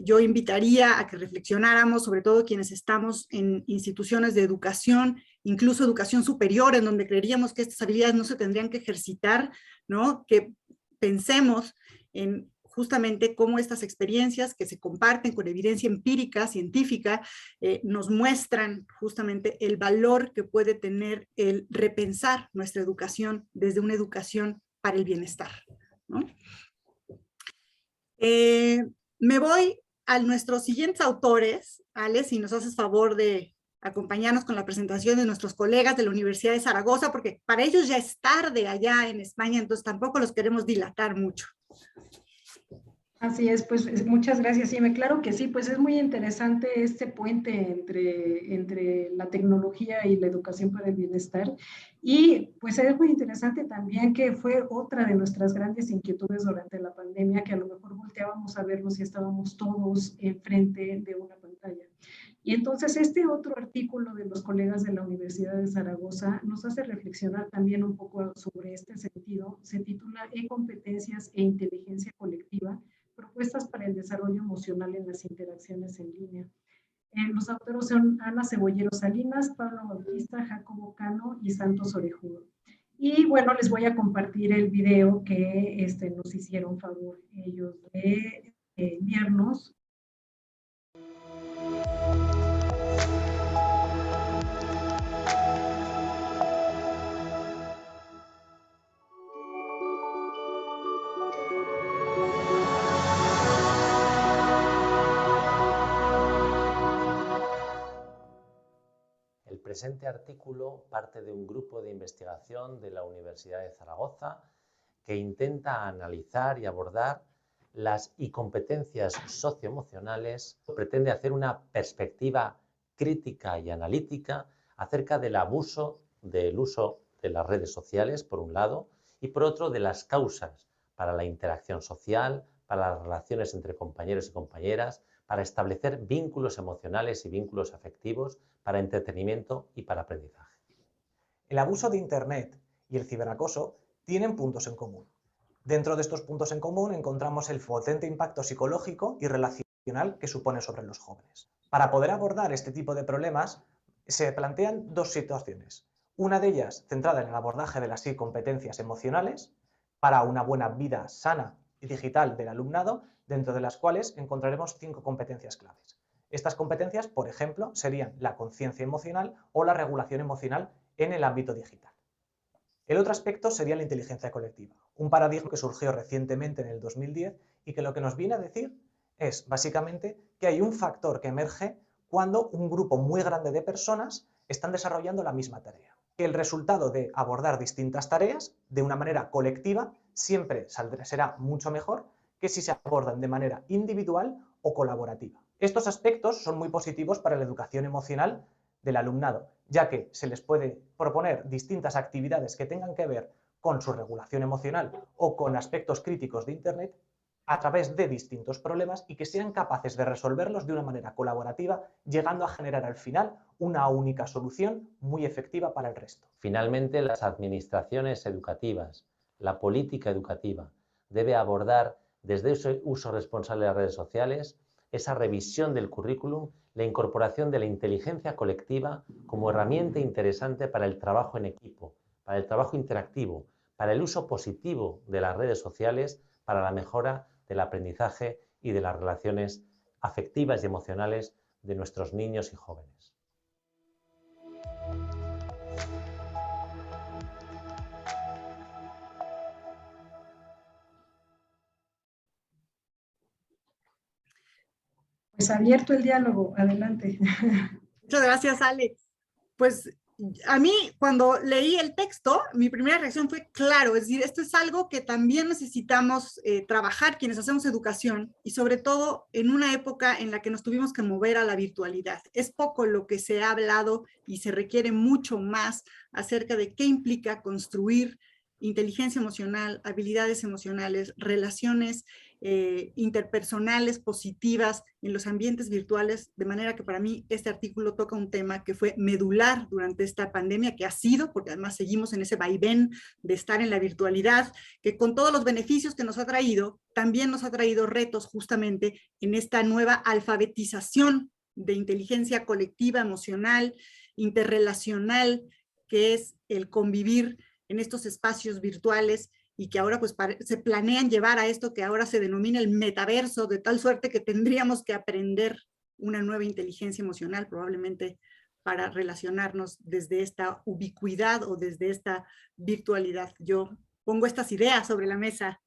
Yo invitaría a que reflexionáramos, sobre todo quienes estamos en instituciones de educación, incluso educación superior, en donde creeríamos que estas habilidades no se tendrían que ejercitar, ¿no? Que pensemos en justamente cómo estas experiencias que se comparten con evidencia empírica, científica, nos muestran justamente el valor que puede tener el repensar nuestra educación desde una educación para el bienestar, ¿no? Me voy a nuestros siguientes autores. Ale, si nos haces favor de acompañarnos con la presentación de nuestros colegas de la Universidad de Zaragoza, porque para ellos ya es tarde allá en España, entonces tampoco los queremos dilatar mucho. Así es, pues muchas gracias. Sí, claro que sí, pues es muy interesante este puente entre la tecnología y la educación para el bienestar. Y pues es muy interesante también que fue otra de nuestras grandes inquietudes durante la pandemia, que a lo mejor volteábamos a vernos y estábamos todos enfrente de una pantalla. Y entonces este otro artículo de los colegas de la Universidad de Zaragoza nos hace reflexionar también un poco sobre este sentido. Se titula E-competencias e inteligencia colectiva, propuestas para el desarrollo emocional en las interacciones en línea. Los autores son Ana Cebollero Salinas, Pablo Bautista, Jacobo Cano y Santos Orejudo. Y bueno, les voy a compartir el video que nos hicieron favor ellos de enviarnos. El presente artículo parte de un grupo de investigación de la Universidad de Zaragoza que intenta analizar y abordar las incompetencias socioemocionales. Pretende hacer una perspectiva crítica y analítica acerca del uso de las redes sociales, por un lado, y por otro, de las causas para la interacción social, para las relaciones entre compañeros y compañeras, para establecer vínculos emocionales y vínculos afectivos, para entretenimiento y para aprendizaje. El abuso de Internet y el ciberacoso tienen puntos en común. Dentro de estos puntos en común encontramos el potente impacto psicológico y relacional que supone sobre los jóvenes. Para poder abordar este tipo de problemas se plantean dos situaciones. Una de ellas centrada en el abordaje de las competencias emocionales para una buena vida sana y digital del alumnado, dentro de las cuales encontraremos 5 competencias claves. Estas competencias, por ejemplo, serían la conciencia emocional o la regulación emocional en el ámbito digital. El otro aspecto sería la inteligencia colectiva, un paradigma que surgió recientemente en el 2010 y que lo que nos viene a decir es básicamente que hay un factor que emerge cuando un grupo muy grande de personas están desarrollando la misma tarea. Que el resultado de abordar distintas tareas de una manera colectiva siempre será mucho mejor que si se abordan de manera individual o colaborativa. Estos aspectos son muy positivos para la educación emocional del alumnado, ya que se les puede proponer distintas actividades que tengan que ver con su regulación emocional o con aspectos críticos de Internet a través de distintos problemas y que sean capaces de resolverlos de una manera colaborativa, llegando a generar al final una única solución muy efectiva para el resto. Finalmente, las administraciones educativas, la política educativa, debe abordar desde ese uso responsable de las redes sociales, esa revisión del currículum, la incorporación de la inteligencia colectiva como herramienta interesante para el trabajo en equipo, para el trabajo interactivo, para el uso positivo de las redes sociales, para la mejora del aprendizaje y de las relaciones afectivas y emocionales de nuestros niños y jóvenes. Pues abierto el diálogo, adelante. Muchas gracias, Ale. Pues a mí, cuando leí el texto, mi primera reacción fue claro, es decir, esto es algo que también necesitamos trabajar quienes hacemos educación y sobre todo en una época en la que nos tuvimos que mover a la virtualidad. Es poco lo que se ha hablado y se requiere mucho más acerca de qué implica construir inteligencia emocional, habilidades emocionales, relaciones interpersonales positivas en los ambientes virtuales, de manera que para mí este artículo toca un tema que fue medular durante esta pandemia, que ha sido, porque además seguimos en ese vaivén de estar en la virtualidad, que con todos los beneficios que nos ha traído, también nos ha traído retos justamente en esta nueva alfabetización de inteligencia colectiva, emocional, interrelacional, que es el convivir en estos espacios virtuales, y que ahora pues se planean llevar a esto que ahora se denomina el metaverso, de tal suerte que tendríamos que aprender una nueva inteligencia emocional probablemente para relacionarnos desde esta ubicuidad o desde esta virtualidad. Yo pongo estas ideas sobre la mesa.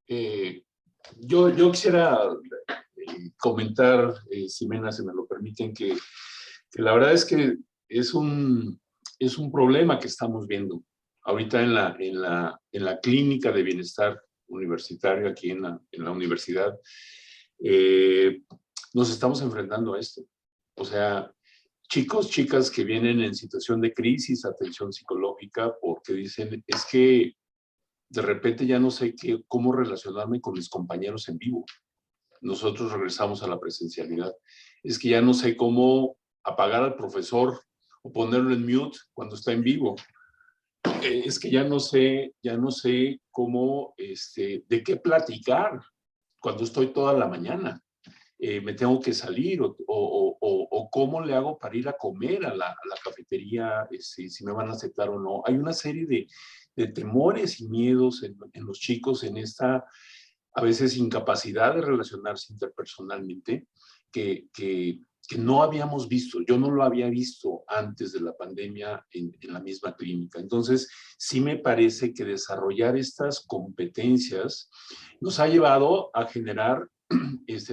Yo quisiera comentar, Ximena, si me lo permiten, que la verdad es que es un problema que estamos viendo ahorita en la clínica de bienestar universitario aquí en la universidad. Nos estamos enfrentando a esto. O sea, chicos, chicas que vienen en situación de crisis, atención psicológica, porque dicen, es que de repente ya no sé cómo relacionarme con mis compañeros en vivo. Nosotros regresamos a la presencialidad. Es que ya no sé cómo apagar al profesor o ponerlo en mute cuando está en vivo. Es que ya no sé cómo, de qué platicar cuando estoy toda la mañana. Me tengo que salir o cómo le hago para ir a comer a la cafetería, si me van a aceptar o no. Hay una serie de temores y miedos en los chicos en esta, a veces, incapacidad de relacionarse interpersonalmente que no habíamos visto. Yo no lo había visto antes de la pandemia en la misma clínica. Entonces, sí me parece que desarrollar estas competencias nos ha llevado a generar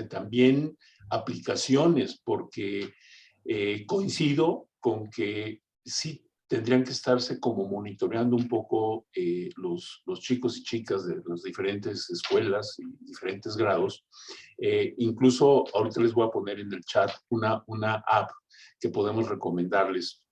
también aplicaciones, porque coincido con que sí tendrían que estarse como monitoreando un poco los chicos y chicas de las diferentes escuelas y diferentes grados. Incluso ahorita les voy a poner en el chat una app que podemos recomendarles,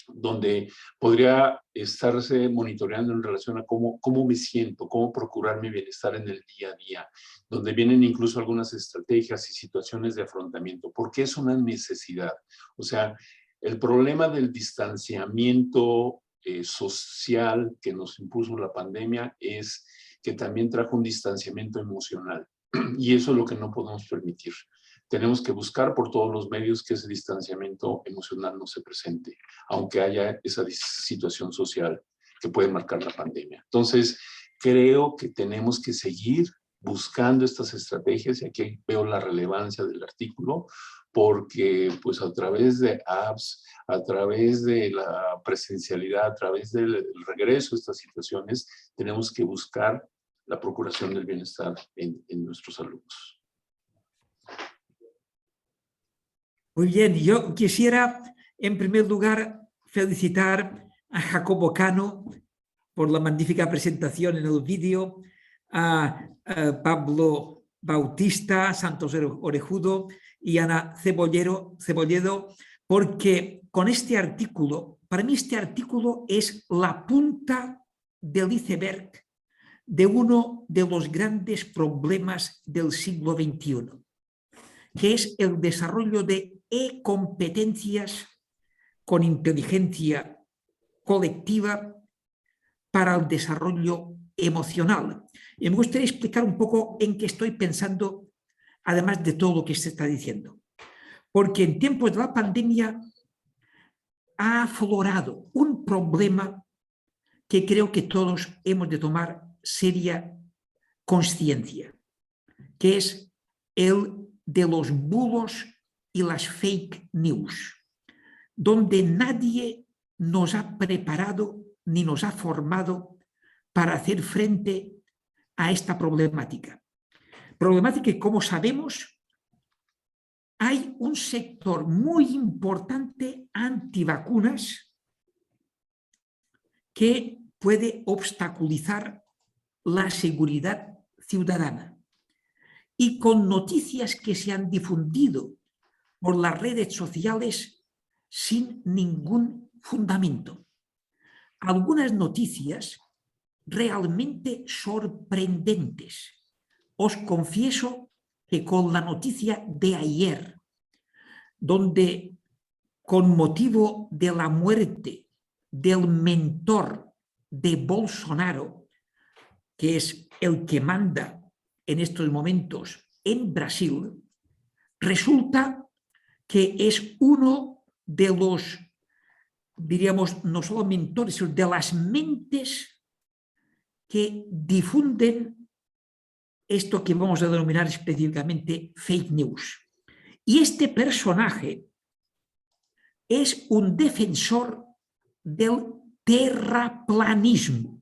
donde podría estarse monitoreando en relación a cómo me siento, cómo procurar mi bienestar en el día a día, donde vienen incluso algunas estrategias y situaciones de afrontamiento, porque es una necesidad. O sea, el problema del distanciamiento social que nos impuso la pandemia es que también trajo un distanciamiento emocional, y eso es lo que no podemos permitir. Tenemos que buscar por todos los medios que ese distanciamiento emocional no se presente, aunque haya esa situación social que puede marcar la pandemia. Entonces, creo que tenemos que seguir buscando estas estrategias, y aquí veo la relevancia del artículo, porque pues a través de apps, a través de la presencialidad, a través del regreso a estas situaciones, tenemos que buscar la procuración del bienestar en nuestros alumnos. Muy bien, yo quisiera en primer lugar felicitar a Jacobo Cano por la magnífica presentación en el vídeo, a Pablo Bautista, Santos Orejudo y Ana Cebolledo, porque con este artículo, para mí este artículo es la punta del iceberg de uno de los grandes problemas del siglo XXI, que es el desarrollo de competencias con inteligencia colectiva para el desarrollo emocional. Y me gustaría explicar un poco en qué estoy pensando, además de todo lo que se está diciendo. Porque en tiempos de la pandemia ha aflorado un problema que creo que todos hemos de tomar seria conciencia, que es el de los bulos y las fake news, donde nadie nos ha preparado ni nos ha formado para hacer frente a esta problemática. Problemática que, como sabemos, hay un sector muy importante antivacunas que puede obstaculizar la seguridad ciudadana. Y con noticias que se han difundido por las redes sociales sin ningún fundamento. algunas noticias realmente sorprendentes. Os confieso que con la noticia de ayer, donde con motivo de la muerte del mentor de Bolsonaro, que es el que manda en estos momentos en Brasil, resulta que es uno de los, diríamos, no solo mentores, sino de las mentes que difunden esto que vamos a denominar específicamente fake news. Y este personaje es un defensor del terraplanismo.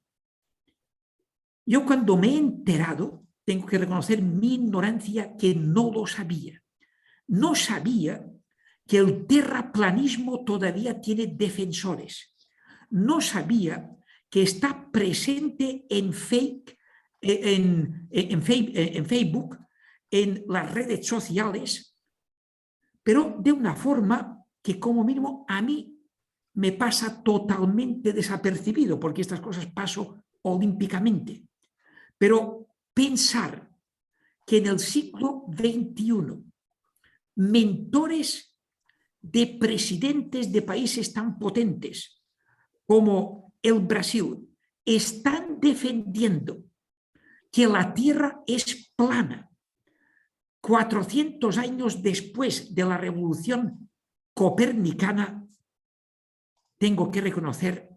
Yo cuando me he enterado, tengo que reconocer mi ignorancia, que no lo sabía. No sabía que el terraplanismo todavía tiene defensores. No sabía que está presente en Facebook, en las redes sociales, pero de una forma que como mínimo a mí me pasa totalmente desapercibido, porque estas cosas paso olímpicamente. Pero pensar que en el siglo XXI mentores de presidentes de países tan potentes como el Brasil están defendiendo que la Tierra es plana 400 años después de la revolución copernicana, tengo que reconocer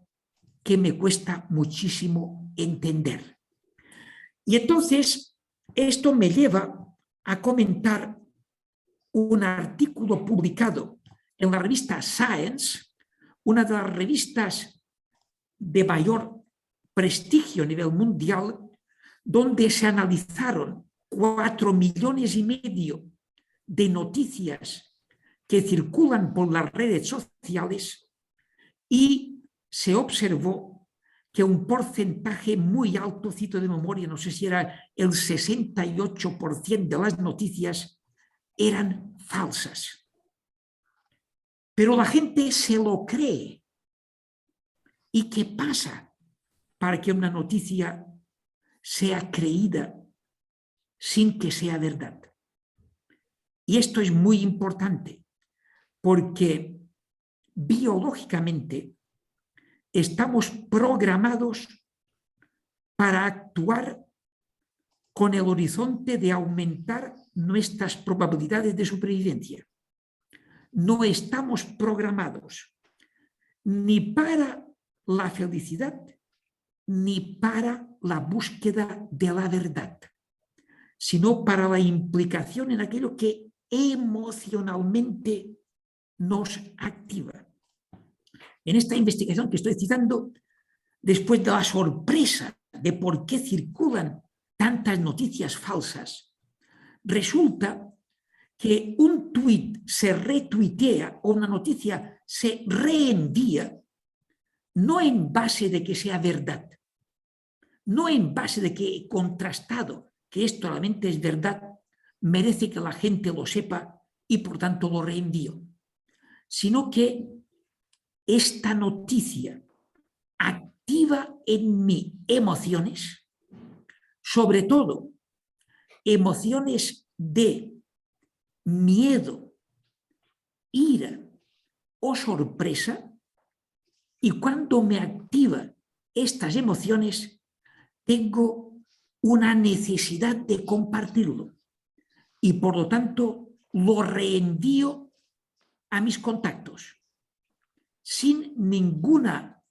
que me cuesta muchísimo entender. Y entonces esto me lleva a comentar un artículo publicado en la revista Science, una de las revistas de mayor prestigio a nivel mundial, donde se analizaron 4,5 millones de noticias que circulan por las redes sociales y se observó que un porcentaje muy alto, cito de memoria, no sé si era el 68% de las noticias, eran falsas. Pero la gente se lo cree. ¿Y qué pasa para que una noticia sea creída sin que sea verdad? Y esto es muy importante porque biológicamente estamos programados para actuar con el horizonte de aumentar nuestras probabilidades de supervivencia. No estamos programados ni para la felicidad ni para la búsqueda de la verdad, sino para la implicación en aquello que emocionalmente nos activa. En esta investigación que estoy citando, después de la sorpresa de por qué circulan tantas noticias falsas, resulta que un tuit se retuitea o una noticia se reenvía no en base de que sea verdad, no en base de que he contrastado que esto realmente es verdad, merece que la gente lo sepa y por tanto lo reenvío, sino que esta noticia activa en mí emociones, sobre todo emociones de miedo, ira o sorpresa, y cuando me activa estas emociones, tengo una necesidad de compartirlo y por lo tanto lo reenvío a mis contactos sin ninguna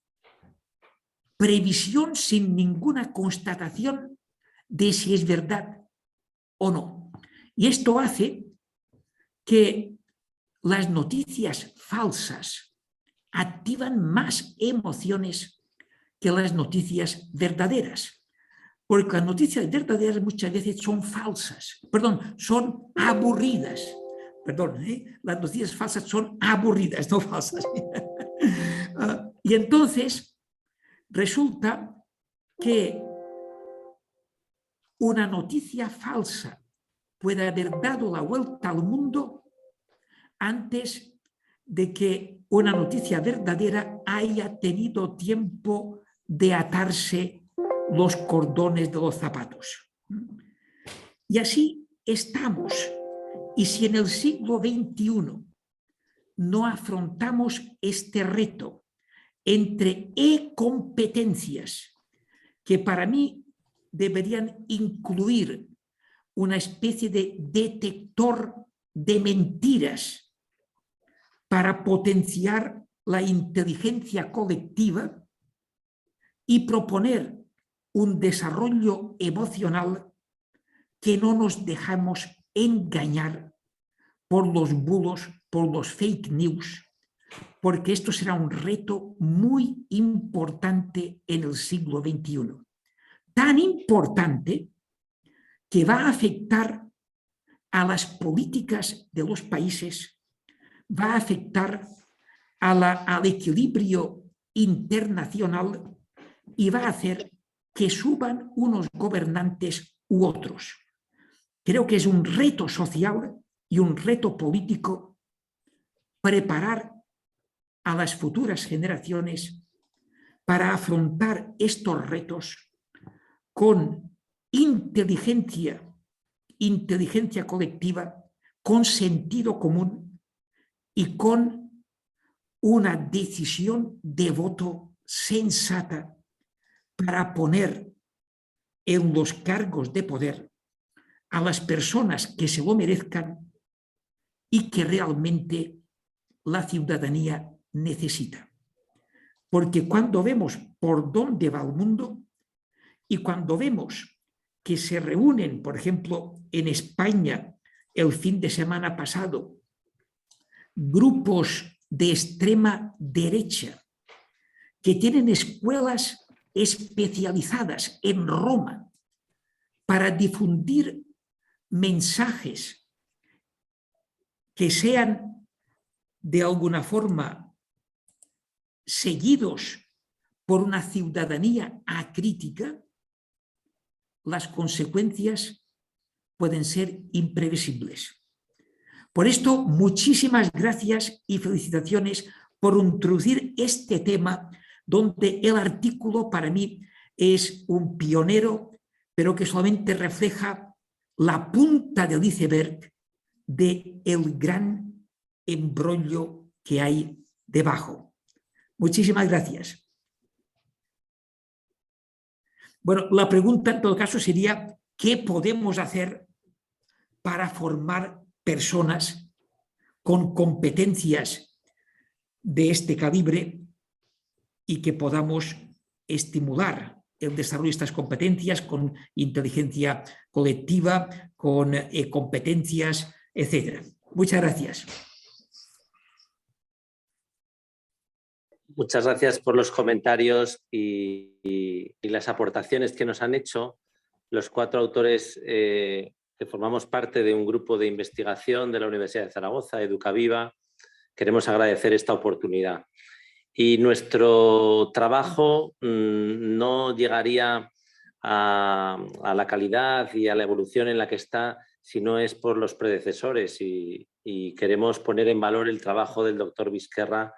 previsión, sin ninguna constatación de si es verdad o no. Y esto hace que las noticias falsas activan más emociones que las noticias verdaderas, porque las noticias verdaderas muchas veces son falsas, son aburridas. Las noticias falsas son aburridas, no falsas. Y entonces resulta que una noticia falsa puede haber dado la vuelta al mundo antes de que una noticia verdadera haya tenido tiempo de atarse los cordones de los zapatos. Y así estamos. Y si en el siglo XXI no afrontamos este reto entre e-competencias, que para mí deberían incluir una especie de detector de mentiras para potenciar la inteligencia colectiva y proponer un desarrollo emocional que no nos dejamos engañar por los bulos, por los fake news, porque esto será un reto muy importante en el siglo XXI. Tan importante que va a afectar a las políticas de los países, va a afectar al equilibrio internacional y va a hacer que suban unos gobernantes u otros. Creo que es un reto social y un reto político preparar a las futuras generaciones para afrontar estos retos con inteligencia colectiva, con sentido común y con una decisión de voto sensata para poner en los cargos de poder a las personas que se lo merezcan y que realmente la ciudadanía necesita. Porque cuando vemos por dónde va el mundo y cuando vemos que se reúnen, por ejemplo, en España el fin de semana pasado, grupos de extrema derecha que tienen escuelas especializadas en Roma para difundir mensajes que sean de alguna forma seguidos por una ciudadanía acrítica, las consecuencias pueden ser imprevisibles. Por esto, muchísimas gracias y felicitaciones por introducir este tema, donde el artículo para mí es un pionero, pero que solamente refleja la punta del iceberg del gran embrollo que hay debajo. Muchísimas gracias. Bueno, la pregunta en todo caso sería, ¿qué podemos hacer para formar personas con competencias de este calibre y que podamos estimular el desarrollo de estas competencias con inteligencia colectiva, con competencias, etcétera? Muchas gracias. Muchas gracias por los comentarios y las aportaciones que nos han hecho los 4 autores que formamos parte de un grupo de investigación de la Universidad de Zaragoza, Educaviva. Queremos agradecer esta oportunidad. Y nuestro trabajo no llegaría a la calidad y a la evolución en la que está si no es por los predecesores. Y queremos poner en valor el trabajo del doctor Vizquerra,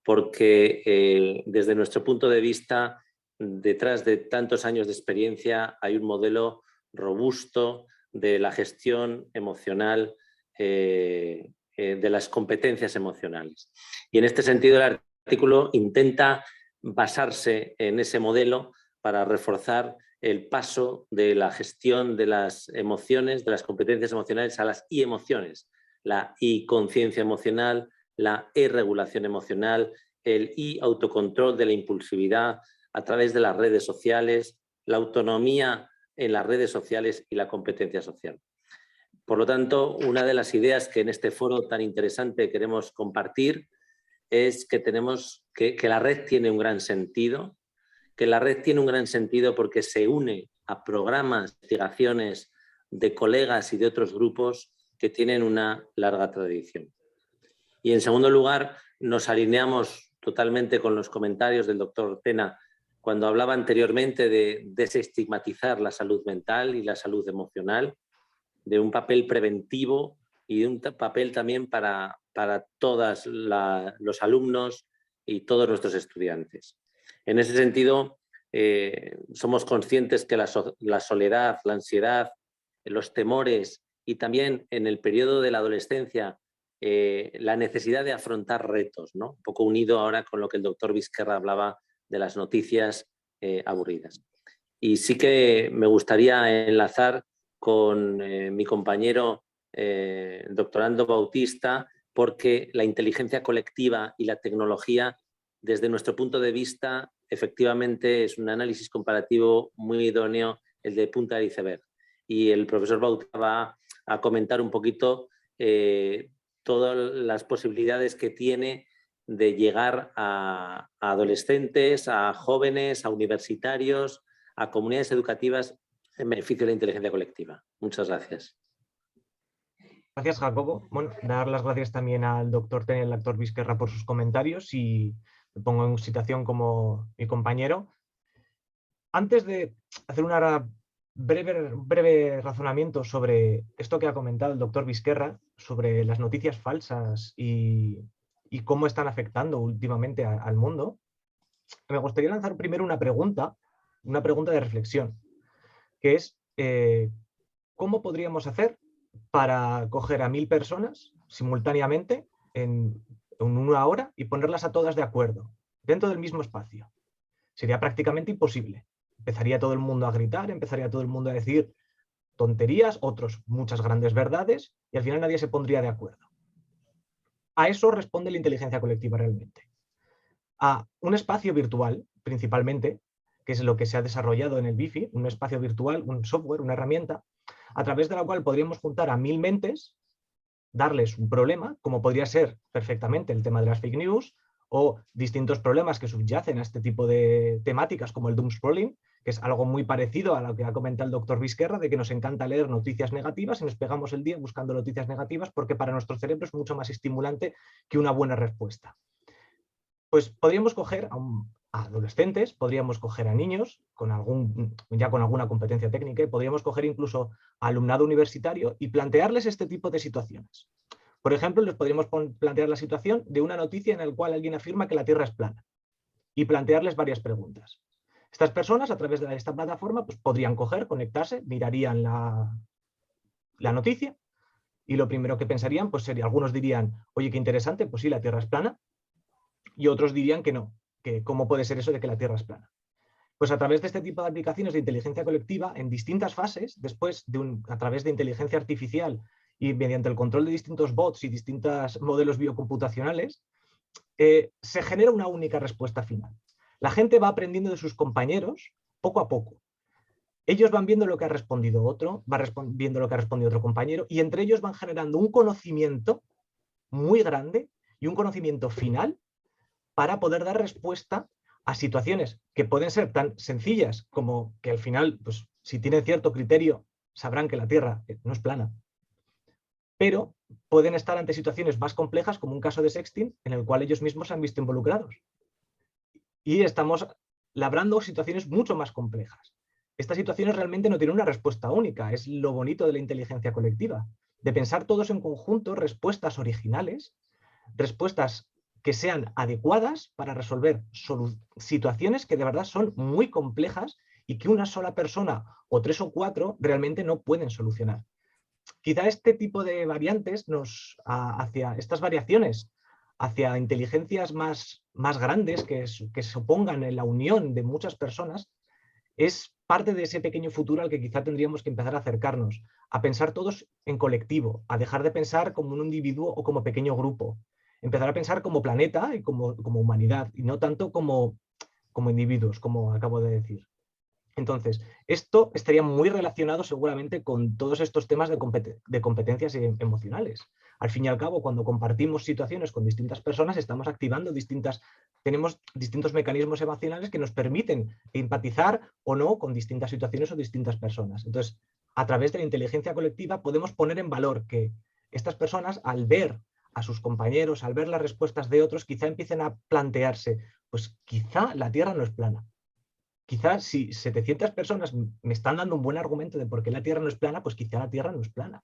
porque desde nuestro punto de vista, detrás de tantos años de experiencia, hay un modelo robusto de la gestión emocional, de las competencias emocionales. Y en este sentido, el artículo intenta basarse en ese modelo para reforzar el paso de la gestión de las emociones, de las competencias emocionales, a las i-emociones, la i-conciencia emocional, la e-regulación emocional, el i-autocontrol de la impulsividad a través de las redes sociales, la autonomía en las redes sociales y la competencia social. Por lo tanto, una de las ideas que en este foro tan interesante queremos compartir es que que la red tiene un gran sentido, porque se une a programas, investigaciones de colegas y de otros grupos que tienen una larga tradición. Y en segundo lugar, nos alineamos totalmente con los comentarios del doctor Tena cuando hablaba anteriormente de desestigmatizar la salud mental y la salud emocional, de un papel preventivo y de un papel también para para todos los alumnos y todos nuestros estudiantes. En ese sentido, somos conscientes que la soledad, la ansiedad, los temores y también en el periodo de la adolescencia la necesidad de afrontar retos, ¿no? Un poco unido ahora con lo que el doctor Vizquerra hablaba de las noticias aburridas. Y sí que me gustaría enlazar con mi compañero el doctorando Bautista, porque la inteligencia colectiva y la tecnología, desde nuestro punto de vista, efectivamente es un análisis comparativo muy idóneo, el de punta de iceberg. Y el profesor Bautista va a comentar un poquito todas las posibilidades que tiene de llegar a adolescentes, a jóvenes, a universitarios, a comunidades educativas en beneficio de la inteligencia colectiva. Muchas gracias. Gracias, Jacobo. Bueno, dar las gracias también al doctor Tena y al doctor Vizquerra por sus comentarios y me pongo en situación como mi compañero. Antes de hacer un breve razonamiento sobre esto que ha comentado el doctor Vizquerra, sobre las noticias falsas y cómo están afectando últimamente al mundo, me gustaría lanzar primero una pregunta de reflexión, que es ¿cómo podríamos hacer para coger a 1000 personas simultáneamente en una hora y ponerlas a todas de acuerdo, dentro del mismo espacio? Sería prácticamente imposible. Empezaría todo el mundo a gritar, empezaría todo el mundo a decir tonterías, otros muchas grandes verdades, y al final nadie se pondría de acuerdo. A eso responde la inteligencia colectiva realmente. A un espacio virtual, principalmente, que es lo que se ha desarrollado en el BIFI, un espacio virtual, un software, una herramienta, a través de la cual podríamos juntar a 1000 mentes, darles un problema, como podría ser perfectamente el tema de las fake news, o distintos problemas que subyacen a este tipo de temáticas como el doomscrolling, que es algo muy parecido a lo que ha comentado el doctor Vizquerra, de que nos encanta leer noticias negativas y nos pegamos el día buscando noticias negativas porque para nuestro cerebro es mucho más estimulante que una buena respuesta. Pues podríamos coger a adolescentes, podríamos coger a niños ya con alguna competencia técnica y podríamos coger incluso a alumnado universitario y plantearles este tipo de situaciones. Por ejemplo, les podríamos plantear la situación de una noticia en la cual alguien afirma que la Tierra es plana y plantearles varias preguntas. Estas personas, a través de esta plataforma, pues podrían conectarse, mirarían la noticia y lo primero que pensarían pues sería, algunos dirían, oye, qué interesante, pues sí, la Tierra es plana, y otros dirían que no, que cómo puede ser eso de que la Tierra es plana. Pues a través de este tipo de aplicaciones de inteligencia colectiva, en distintas fases, después a través de inteligencia artificial y mediante el control de distintos bots y distintos modelos biocomputacionales, se genera una única respuesta final. La gente va aprendiendo de sus compañeros poco a poco. Ellos van viendo lo que ha respondido otro, viendo lo que ha respondido otro compañero, y entre ellos van generando un conocimiento muy grande y un conocimiento final para poder dar respuesta a situaciones que pueden ser tan sencillas como que al final, pues, si tienen cierto criterio, sabrán que la Tierra no es plana. Pero pueden estar ante situaciones más complejas, como un caso de sexting, en el cual ellos mismos se han visto involucrados. Y estamos labrando situaciones mucho más complejas. Estas situaciones realmente no tienen una respuesta única, es lo bonito de la inteligencia colectiva, de pensar todos en conjunto respuestas originales, respuestas que sean adecuadas para resolver situaciones que de verdad son muy complejas y que una sola persona o 3 o 4 realmente no pueden solucionar. Quizá este tipo de variantes hacia estas variaciones, hacia inteligencias más grandes que se opongan en la unión de muchas personas, es parte de ese pequeño futuro al que quizá tendríamos que empezar a acercarnos, a pensar todos en colectivo, a dejar de pensar como un individuo o como pequeño grupo, empezar a pensar como planeta y como humanidad, y no tanto como individuos, como acabo de decir. Entonces, esto estaría muy relacionado seguramente con todos estos temas de competencias emocionales. Al fin y al cabo, cuando compartimos situaciones con distintas personas, estamos activando tenemos distintos mecanismos emocionales que nos permiten empatizar o no con distintas situaciones o distintas personas. Entonces, a través de la inteligencia colectiva podemos poner en valor que estas personas, al ver a sus compañeros, al ver las respuestas de otros, quizá empiecen a plantearse, pues quizá la Tierra no es plana. Quizás si 700 personas me están dando un buen argumento de por qué la Tierra no es plana, pues quizá la Tierra no es plana.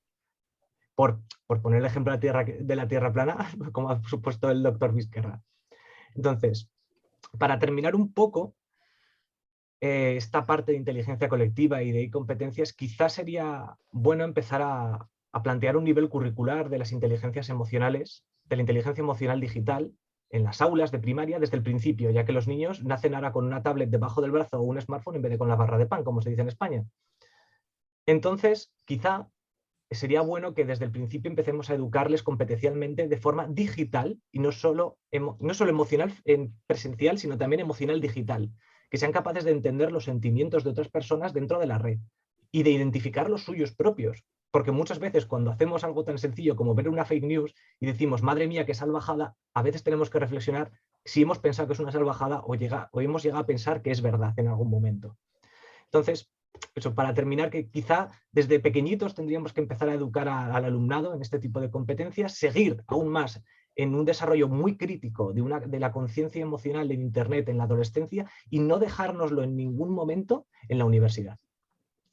por poner el ejemplo de la Tierra plana, como ha supuesto el doctor Vizquerra. Entonces, para terminar un poco esta parte de inteligencia colectiva y de competencias, quizás sería bueno empezar a plantear un nivel curricular de las inteligencias emocionales, de la inteligencia emocional digital, en las aulas de primaria desde el principio, ya que los niños nacen ahora con una tablet debajo del brazo o un smartphone en vez de con la barra de pan, como se dice en España. Entonces, quizá sería bueno que desde el principio empecemos a educarles competencialmente de forma digital y no solo emocional presencial, sino también emocional digital, que sean capaces de entender los sentimientos de otras personas dentro de la red y de identificar los suyos propios. Porque muchas veces cuando hacemos algo tan sencillo como ver una fake news y decimos, madre mía, qué salvajada, a veces tenemos que reflexionar si hemos pensado que es una salvajada o hemos llegado a pensar que es verdad en algún momento. Entonces, eso, para terminar, que quizá desde pequeñitos tendríamos que empezar a educar al alumnado en este tipo de competencias, seguir aún más en un desarrollo muy crítico de la conciencia emocional en Internet en la adolescencia y no dejárnoslo en ningún momento en la universidad.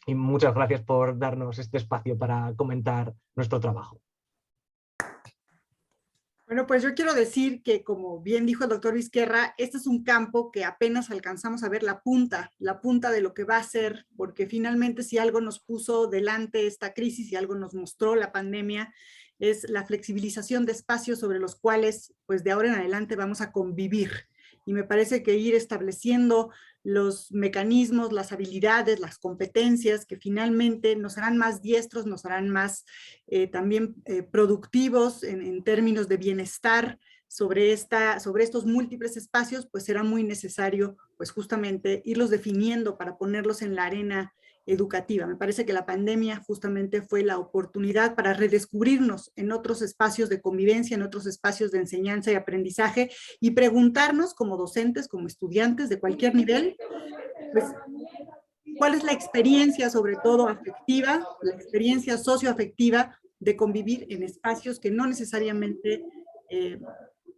Y muchas gracias por darnos este espacio para comentar nuestro trabajo. Bueno, pues yo quiero decir que, como bien dijo el doctor Vizquerra, este es un campo que apenas alcanzamos a ver la punta de lo que va a ser, porque finalmente si algo nos puso delante esta crisis y algo nos mostró la pandemia, es la flexibilización de espacios sobre los cuales, pues de ahora en adelante vamos a convivir. Y me parece que ir estableciendo los mecanismos, las habilidades, las competencias que finalmente nos harán más diestros, nos harán más también productivos en términos de bienestar sobre estos múltiples espacios, pues será muy necesario pues justamente irlos definiendo para ponerlos en la arena educativa. Me parece que la pandemia justamente fue la oportunidad para redescubrirnos en otros espacios de convivencia, en otros espacios de enseñanza y aprendizaje y preguntarnos como docentes, como estudiantes de cualquier nivel, pues, ¿cuál es la experiencia sobre todo afectiva, la experiencia socioafectiva de convivir en espacios que no necesariamente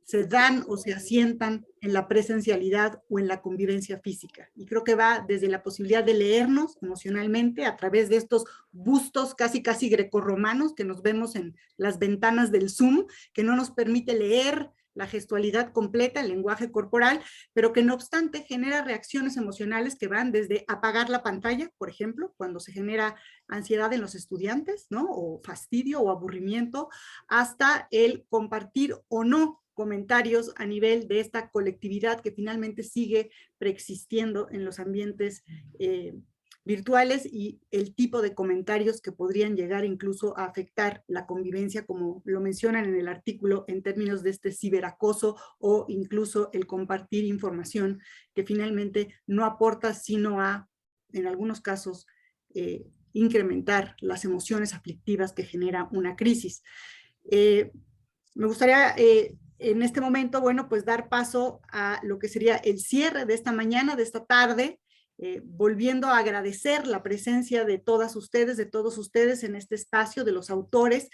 se dan o se asientan en la presencialidad o en la convivencia física? Y creo que va desde la posibilidad de leernos emocionalmente a través de estos bustos casi grecorromanos que nos vemos en las ventanas del Zoom, que no nos permite leer la gestualidad completa, el lenguaje corporal, pero que no obstante genera reacciones emocionales que van desde apagar la pantalla, por ejemplo, cuando se genera ansiedad en los estudiantes, ¿no? O fastidio o aburrimiento, hasta el compartir o no comentarios a nivel de esta colectividad que finalmente sigue preexistiendo en los ambientes virtuales y el tipo de comentarios que podrían llegar incluso a afectar la convivencia, como lo mencionan en el artículo, en términos de este ciberacoso o incluso el compartir información que finalmente no aporta sino a, en algunos casos, incrementar las emociones aflictivas que genera una crisis. Me gustaría en este momento, bueno, pues dar paso a lo que sería el cierre de esta mañana, de esta tarde, volviendo a agradecer la presencia de todas ustedes, de todos ustedes en este espacio, de los autores.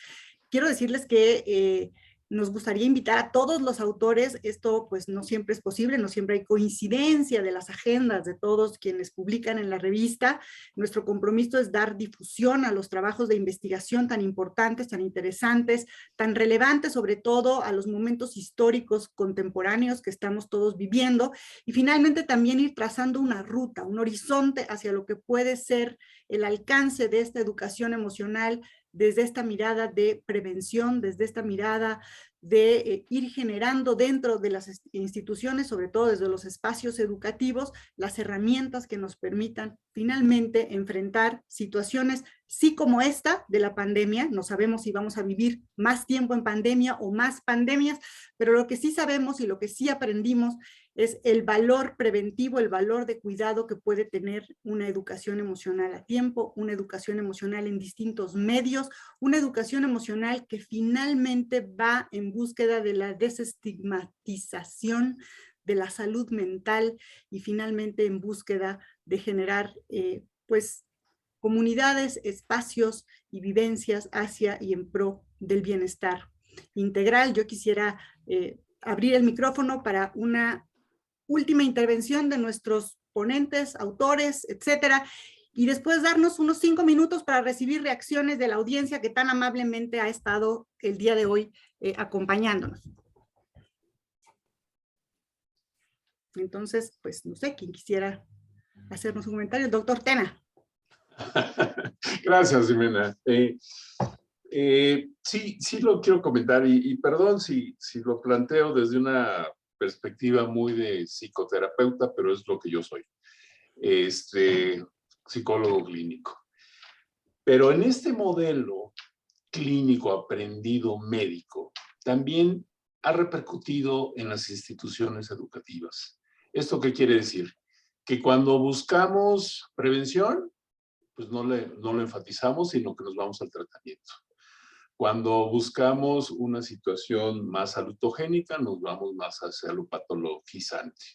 Quiero decirles que nos gustaría invitar a todos los autores. Esto pues no siempre es posible, no siempre hay coincidencia de las agendas de todos quienes publican en la revista. Nuestro compromiso es dar difusión a los trabajos de investigación tan importantes, tan interesantes, tan relevantes, sobre todo a los momentos históricos contemporáneos que estamos todos viviendo, y finalmente también ir trazando una ruta, un horizonte hacia lo que puede ser el alcance de esta educación emocional desde esta mirada de prevención, desde esta mirada de ir generando dentro de las instituciones, sobre todo desde los espacios educativos, las herramientas que nos permitan finalmente enfrentar situaciones, sí como esta de la pandemia. No sabemos si vamos a vivir más tiempo en pandemia o más pandemias, pero lo que sí sabemos y lo que sí aprendimos es el valor preventivo, el valor de cuidado que puede tener una educación emocional a tiempo, una educación emocional en distintos medios, una educación emocional que finalmente va en búsqueda de la desestigmatización de la salud mental y finalmente en búsqueda de generar pues comunidades, espacios y vivencias hacia y en pro del bienestar integral. Yo quisiera abrir el micrófono para una última intervención de nuestros ponentes, autores, etcétera. y después darnos unos 5 minutos para recibir reacciones de la audiencia que tan amablemente ha estado el día de hoy acompañándonos. Entonces, pues no sé, ¿quién quisiera hacernos un comentario? El doctor Tena. Gracias, Ximena. Sí lo quiero comentar y perdón si lo planteo desde una perspectiva muy de psicoterapeuta, pero es lo que yo soy, psicólogo clínico. Pero en este modelo clínico aprendido médico, también ha repercutido en las instituciones educativas. ¿Esto qué quiere decir? Que cuando buscamos prevención, pues no lo enfatizamos, sino que nos vamos al tratamiento. Cuando buscamos una situación más salutogénica, nos vamos más hacia lo patologizante.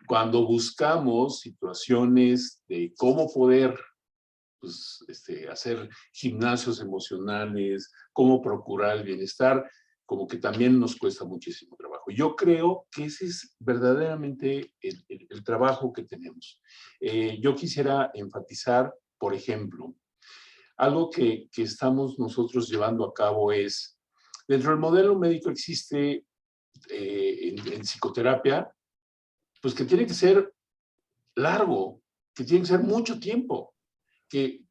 Cuando buscamos situaciones de cómo poder pues, hacer gimnasios emocionales, cómo procurar el bienestar, como que también nos cuesta muchísimo trabajo. Yo creo que ese es verdaderamente el trabajo que tenemos. Yo quisiera enfatizar, por ejemplo, algo que estamos nosotros llevando a cabo es, dentro del modelo médico existe en psicoterapia, pues que tiene que ser largo, que tiene que ser mucho tiempo, que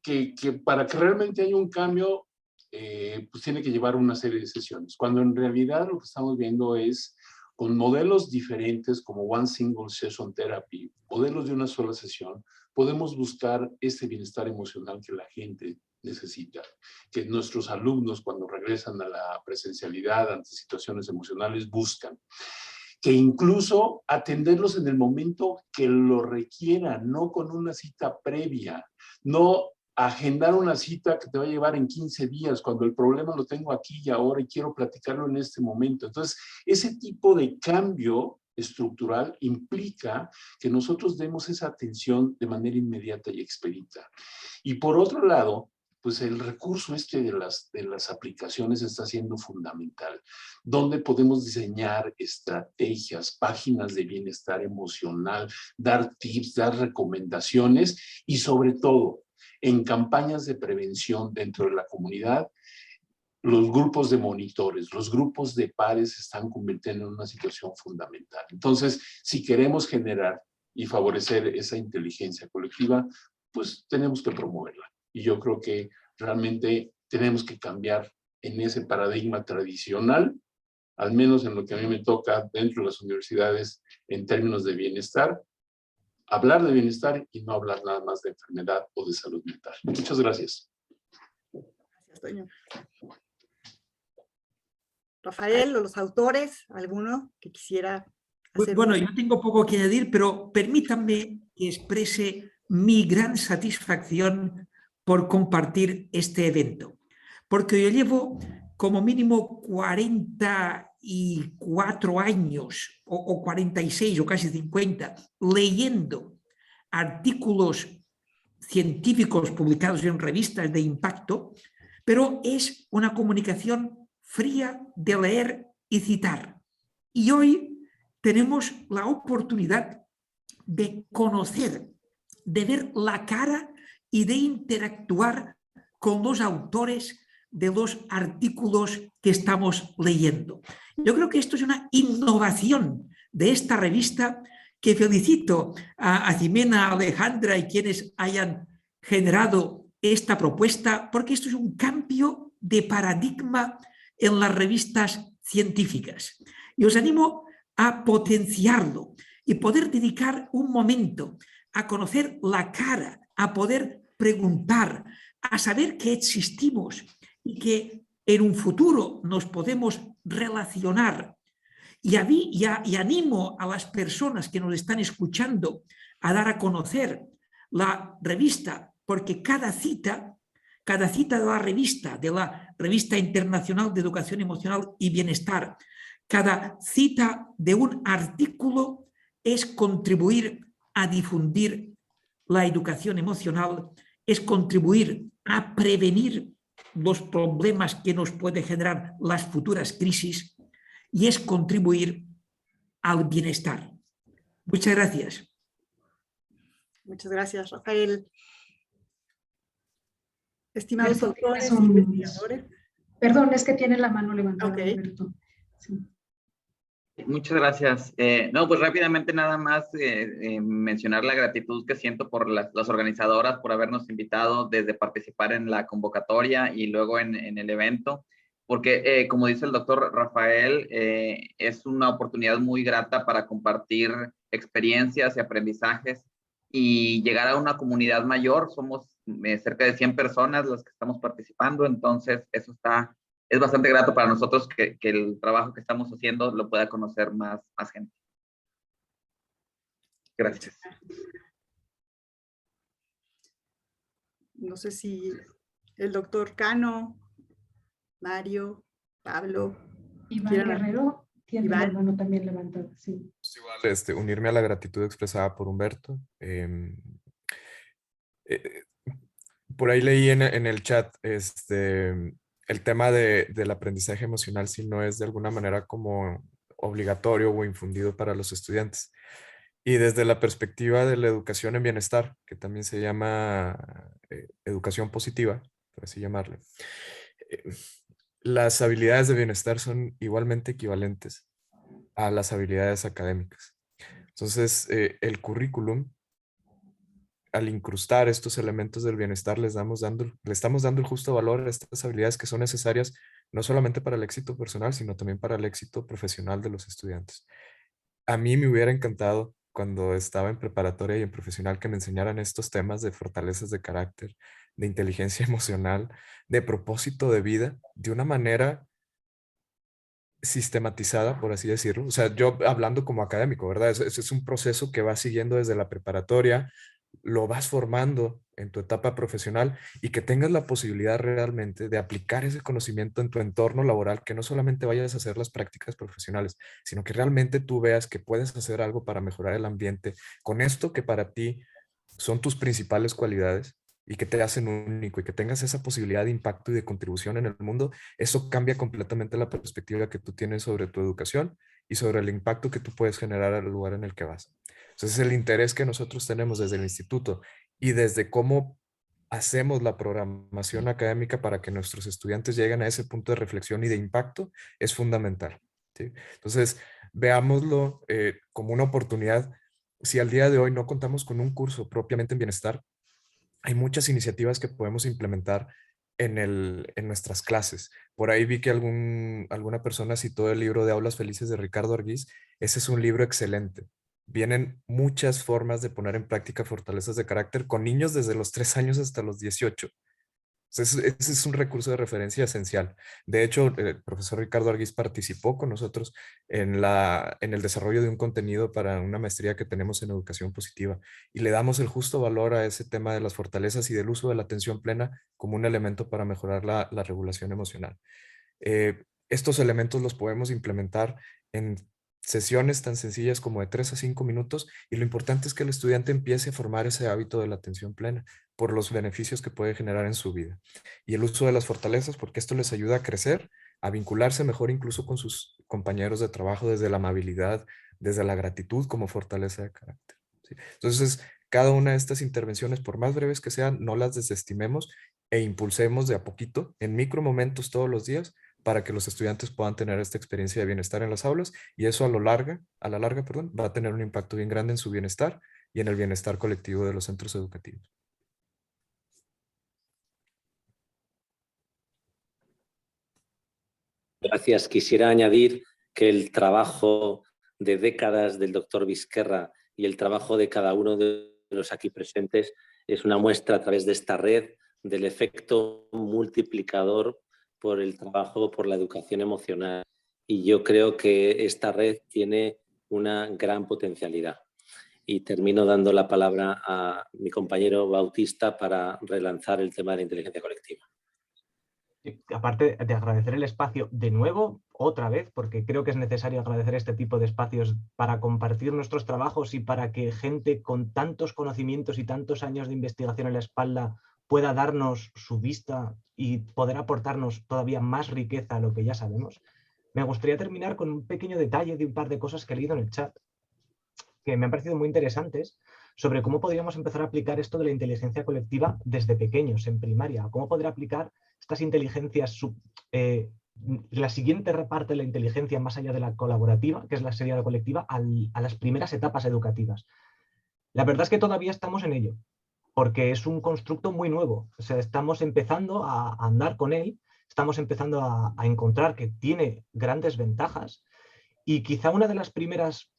para que realmente haya un cambio, pues tiene que llevar una serie de sesiones, cuando en realidad lo que estamos viendo es con modelos diferentes como One Single Session Therapy, modelos de una sola sesión, podemos buscar este bienestar emocional que la gente necesita, que nuestros alumnos cuando regresan a la presencialidad ante situaciones emocionales buscan, que incluso atenderlos en el momento que lo requieran, no con una cita previa, no agendar una cita que te va a llevar en 15 días, cuando el problema lo tengo aquí y ahora y quiero platicarlo en este momento. Entonces, ese tipo de cambio estructural implica que nosotros demos esa atención de manera inmediata y expedita. Y por otro lado, pues el recurso de las aplicaciones está siendo fundamental, donde podemos diseñar estrategias, páginas de bienestar emocional, dar tips, dar recomendaciones y sobre todo en campañas de prevención dentro de la comunidad. Los grupos de monitores, los grupos de pares se están convirtiendo en una situación fundamental. Entonces, si queremos generar y favorecer esa inteligencia colectiva, pues tenemos que promoverla. Y yo creo que realmente tenemos que cambiar en ese paradigma tradicional, al menos en lo que a mí me toca dentro de las universidades en términos de bienestar, hablar de bienestar y no hablar nada más de enfermedad o de salud mental. Muchas gracias. Gracias, Toño. Rafael, o los autores, ¿alguno que quisiera hacer? Bueno, yo tengo poco que añadir, pero permítanme que exprese mi gran satisfacción por compartir este evento, porque yo llevo como mínimo 44 años o 46 o casi 50 leyendo artículos científicos publicados en revistas de impacto, pero es una comunicación fría de leer y citar. Y hoy tenemos la oportunidad de conocer, de ver la cara y de interactuar con los autores de los artículos que estamos leyendo. Yo creo que esto es una innovación de esta revista que felicito a Ximena, a Alejandra y quienes hayan generado esta propuesta, porque esto es un cambio de paradigma en las revistas científicas. Y os animo a potenciarlo y poder dedicar un momento a conocer la cara, a poder preguntar, a saber que existimos y que en un futuro nos podemos relacionar. Y animo a las personas que nos están escuchando a dar a conocer la revista, porque cada cita de la Revista Internacional de Educación Emocional y Bienestar, cada cita de un artículo es contribuir a difundir la educación emocional, es contribuir a prevenir los problemas que nos pueden generar las futuras crisis y es contribuir al bienestar. Muchas gracias. Muchas gracias, Rafael. Estimados Humberto, autores tienes y un- investigadores. Perdón, es que tiene la mano levantada, Ok. Humberto. Sí. Muchas gracias. No, pues rápidamente nada más mencionar la gratitud que siento por las organizadoras por habernos invitado desde participar en la convocatoria y luego en el evento, porque como dice el doctor Rafael, es una oportunidad muy grata para compartir experiencias y aprendizajes y llegar a una comunidad mayor. Somos cerca de 100 personas las que estamos participando, entonces eso es bastante grato para nosotros que el trabajo que estamos haciendo lo pueda conocer más gente. Gracias. No sé si el doctor Cano, Mario, Pablo. Iván quieran- Guerrero tiene la Iván. mano también levantada, sí. Igual, unirme a la gratitud expresada por Humberto. Eh, por ahí leí en el chat el tema del aprendizaje emocional, si no es de alguna manera como obligatorio o infundido para los estudiantes. Y desde la perspectiva de la educación en bienestar, que también se llama educación positiva, por así llamarle, eh, las habilidades de bienestar son igualmente equivalentes a las habilidades académicas. Entonces, el currículum, al incrustar estos elementos del bienestar, le estamos dando el justo valor a estas habilidades que son necesarias no solamente para el éxito personal, sino también para el éxito profesional de los estudiantes. A mí me hubiera encantado cuando estaba en preparatoria y en profesional que me enseñaran estos temas de fortalezas de carácter, de inteligencia emocional, de propósito de vida, de una manera sistematizada, por así decirlo. O sea, yo hablando como académico, ¿verdad? Es un proceso que vas siguiendo desde la preparatoria, lo vas formando en tu etapa profesional y que tengas la posibilidad realmente de aplicar ese conocimiento en tu entorno laboral, que no solamente vayas a hacer las prácticas profesionales, sino que realmente tú veas que puedes hacer algo para mejorar el ambiente con esto que para ti son tus principales cualidades y que te hacen único y que tengas esa posibilidad de impacto y de contribución en el mundo. Eso cambia completamente la perspectiva que tú tienes sobre tu educación y sobre el impacto que tú puedes generar al lugar en el que vas. Entonces, el interés que nosotros tenemos desde el instituto y desde cómo hacemos la programación académica para que nuestros estudiantes lleguen a ese punto de reflexión y de impacto es fundamental, ¿sí? Entonces, veámoslo como una oportunidad. Si al día de hoy no contamos con un curso propiamente en bienestar, hay muchas iniciativas que podemos implementar en nuestras clases. Por ahí vi que alguna persona citó el libro de Aulas Felices de Ricardo Arguís. Ese es un libro excelente. Vienen muchas formas de poner en práctica fortalezas de carácter con niños desde los 3 años hasta los 18. Ese es un recurso de referencia esencial. De hecho, el profesor Ricardo Arguís participó con nosotros en el desarrollo de un contenido para una maestría que tenemos en educación positiva y le damos el justo valor a ese tema de las fortalezas y del uso de la atención plena como un elemento para mejorar la regulación emocional. Estos elementos los podemos implementar en sesiones tan sencillas como de 3 a 5 minutos y lo importante es que el estudiante empiece a formar ese hábito de la atención plena por los beneficios que puede generar en su vida. Y el uso de las fortalezas, porque esto les ayuda a crecer, a vincularse mejor incluso con sus compañeros de trabajo desde la amabilidad, desde la gratitud como fortaleza de carácter, ¿sí? Entonces, cada una de estas intervenciones, por más breves que sean, no las desestimemos e impulsemos de a poquito, en micro momentos todos los días, para que los estudiantes puedan tener esta experiencia de bienestar en las aulas y eso a la larga, va a tener un impacto bien grande en su bienestar y en el bienestar colectivo de los centros educativos. Gracias. Quisiera añadir que el trabajo de décadas del doctor Vizquerra y el trabajo de cada uno de los aquí presentes es una muestra a través de esta red del efecto multiplicador por el trabajo, por la educación emocional. Y yo creo que esta red tiene una gran potencialidad. Y termino dando la palabra a mi compañero Bautista para relanzar el tema de la inteligencia colectiva. Aparte de agradecer el espacio de nuevo, otra vez, porque creo que es necesario agradecer este tipo de espacios para compartir nuestros trabajos y para que gente con tantos conocimientos y tantos años de investigación en la espalda pueda darnos su vista y poder aportarnos todavía más riqueza a lo que ya sabemos. Me gustaría terminar con un pequeño detalle de un par de cosas que he leído en el chat, que me han parecido muy interesantes. sobre cómo podríamos empezar a aplicar esto de la inteligencia colectiva desde pequeños, en primaria, cómo poder aplicar estas inteligencias, la siguiente parte de la inteligencia más allá de la colaborativa, que es la sería la colectiva, a las primeras etapas educativas. La verdad es que todavía estamos en ello, porque es un constructo muy nuevo. O sea, estamos empezando a andar con él, estamos empezando a encontrar que tiene grandes ventajas, y quizá una de las primeras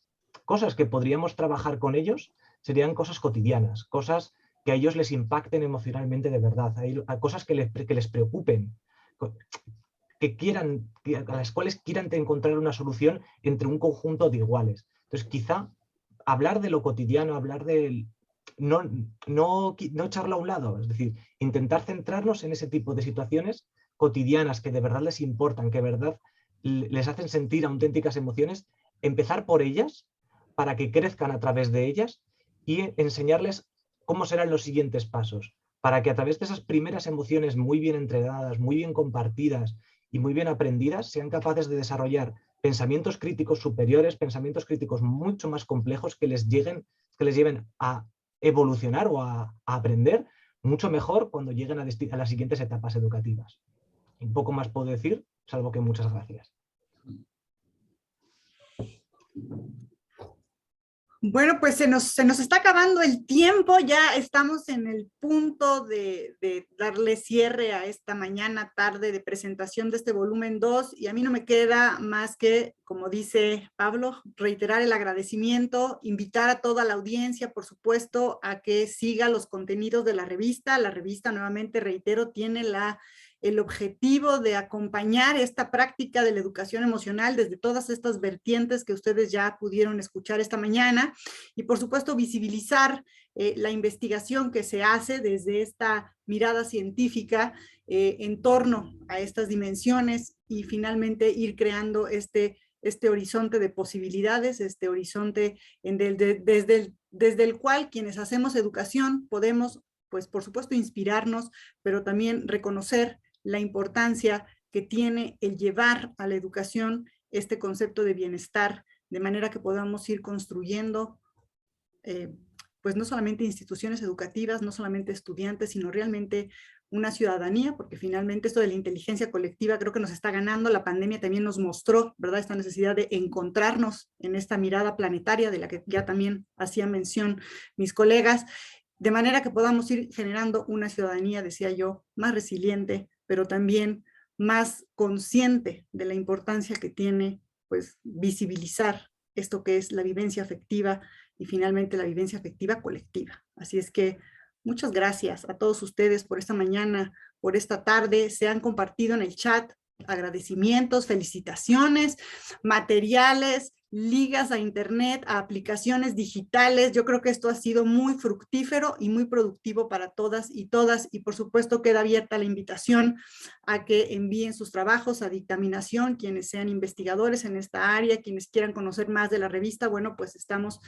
cosas que podríamos trabajar con ellos serían cosas cotidianas, cosas que a ellos les impacten emocionalmente de verdad, hay cosas que les preocupen, a las cuales quieran encontrar una solución entre un conjunto de iguales. Entonces, quizá hablar de lo cotidiano, hablar de no echarlo a un lado, es decir, intentar centrarnos en ese tipo de situaciones cotidianas que de verdad les importan, que de verdad les hacen sentir auténticas emociones, empezar por ellas para que crezcan a través de ellas y enseñarles cómo serán los siguientes pasos, para que a través de esas primeras emociones muy bien entregadas, muy bien compartidas y muy bien aprendidas, sean capaces de desarrollar pensamientos críticos superiores, pensamientos críticos mucho más complejos que les lleven a evolucionar o a aprender mucho mejor cuando lleguen a las siguientes etapas educativas. Un poco más puedo decir, salvo que muchas gracias. Bueno, pues se nos está acabando el tiempo, ya estamos en el punto de darle cierre a esta mañana, tarde de presentación de este volumen 2, y a mí no me queda más que, como dice Pablo, reiterar el agradecimiento, invitar a toda la audiencia, por supuesto, a que siga los contenidos de la revista. La revista, nuevamente reitero, tiene el objetivo de acompañar esta práctica de la educación emocional desde todas estas vertientes que ustedes ya pudieron escuchar esta mañana, y por supuesto visibilizar la investigación que se hace desde esta mirada científica en torno a estas dimensiones, y finalmente ir creando este horizonte de posibilidades, este horizonte desde el cual quienes hacemos educación podemos, pues por supuesto, inspirarnos, pero también reconocer la importancia que tiene el llevar a la educación este concepto de bienestar, de manera que podamos ir construyendo, pues no solamente instituciones educativas, no solamente estudiantes, sino realmente una ciudadanía, porque finalmente esto de la inteligencia colectiva creo que nos está ganando. La pandemia también nos mostró, ¿verdad?, esta necesidad de encontrarnos en esta mirada planetaria de la que ya también hacían mención mis colegas, de manera que podamos ir generando una ciudadanía, decía yo, más resiliente, pero también más consciente de la importancia que tiene, pues, visibilizar esto que es la vivencia afectiva y finalmente la vivencia afectiva colectiva. Así es que muchas gracias a todos ustedes por esta mañana, por esta tarde. Se han compartido en el chat agradecimientos, felicitaciones, materiales, ligas a internet, a aplicaciones digitales. Yo creo que esto ha sido muy fructífero y muy productivo para todas, y por supuesto queda abierta la invitación a que envíen sus trabajos a dictaminación, quienes sean investigadores en esta área, quienes quieran conocer más de la revista. Bueno, pues estamos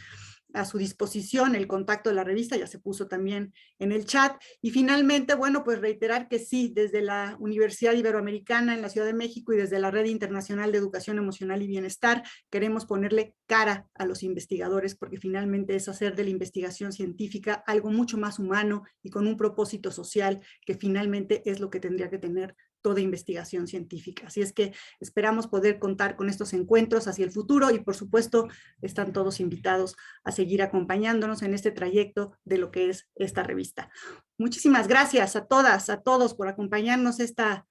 a su disposición. El contacto de la revista ya se puso también en el chat. Y finalmente, bueno, pues reiterar que sí, desde la Universidad Iberoamericana en la Ciudad de México y desde la Red Internacional de Educación Emocional y Bienestar, queremos ponerle cara a los investigadores, porque finalmente es hacer de la investigación científica algo mucho más humano y con un propósito social, que finalmente es lo que tendría que tener toda investigación científica. Así es que esperamos poder contar con estos encuentros hacia el futuro, y por supuesto están todos invitados a seguir acompañándonos en este trayecto de lo que es esta revista. Muchísimas gracias a todas, a todos por acompañarnos esta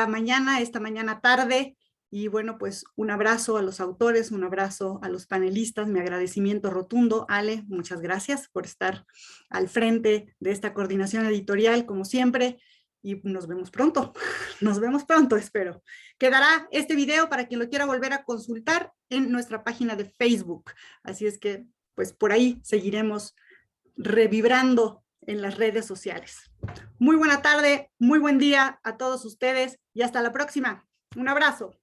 mañana tarde, y bueno, pues un abrazo a los autores, un abrazo a los panelistas, mi agradecimiento rotundo. Ale, muchas gracias por estar al frente de esta coordinación editorial, como siempre, y nos vemos pronto, espero. Quedará este video para quien lo quiera volver a consultar en nuestra página de Facebook, así es que pues por ahí seguiremos revibrando en las redes sociales. Muy buena tarde, muy buen día a todos ustedes y hasta la próxima. Un abrazo.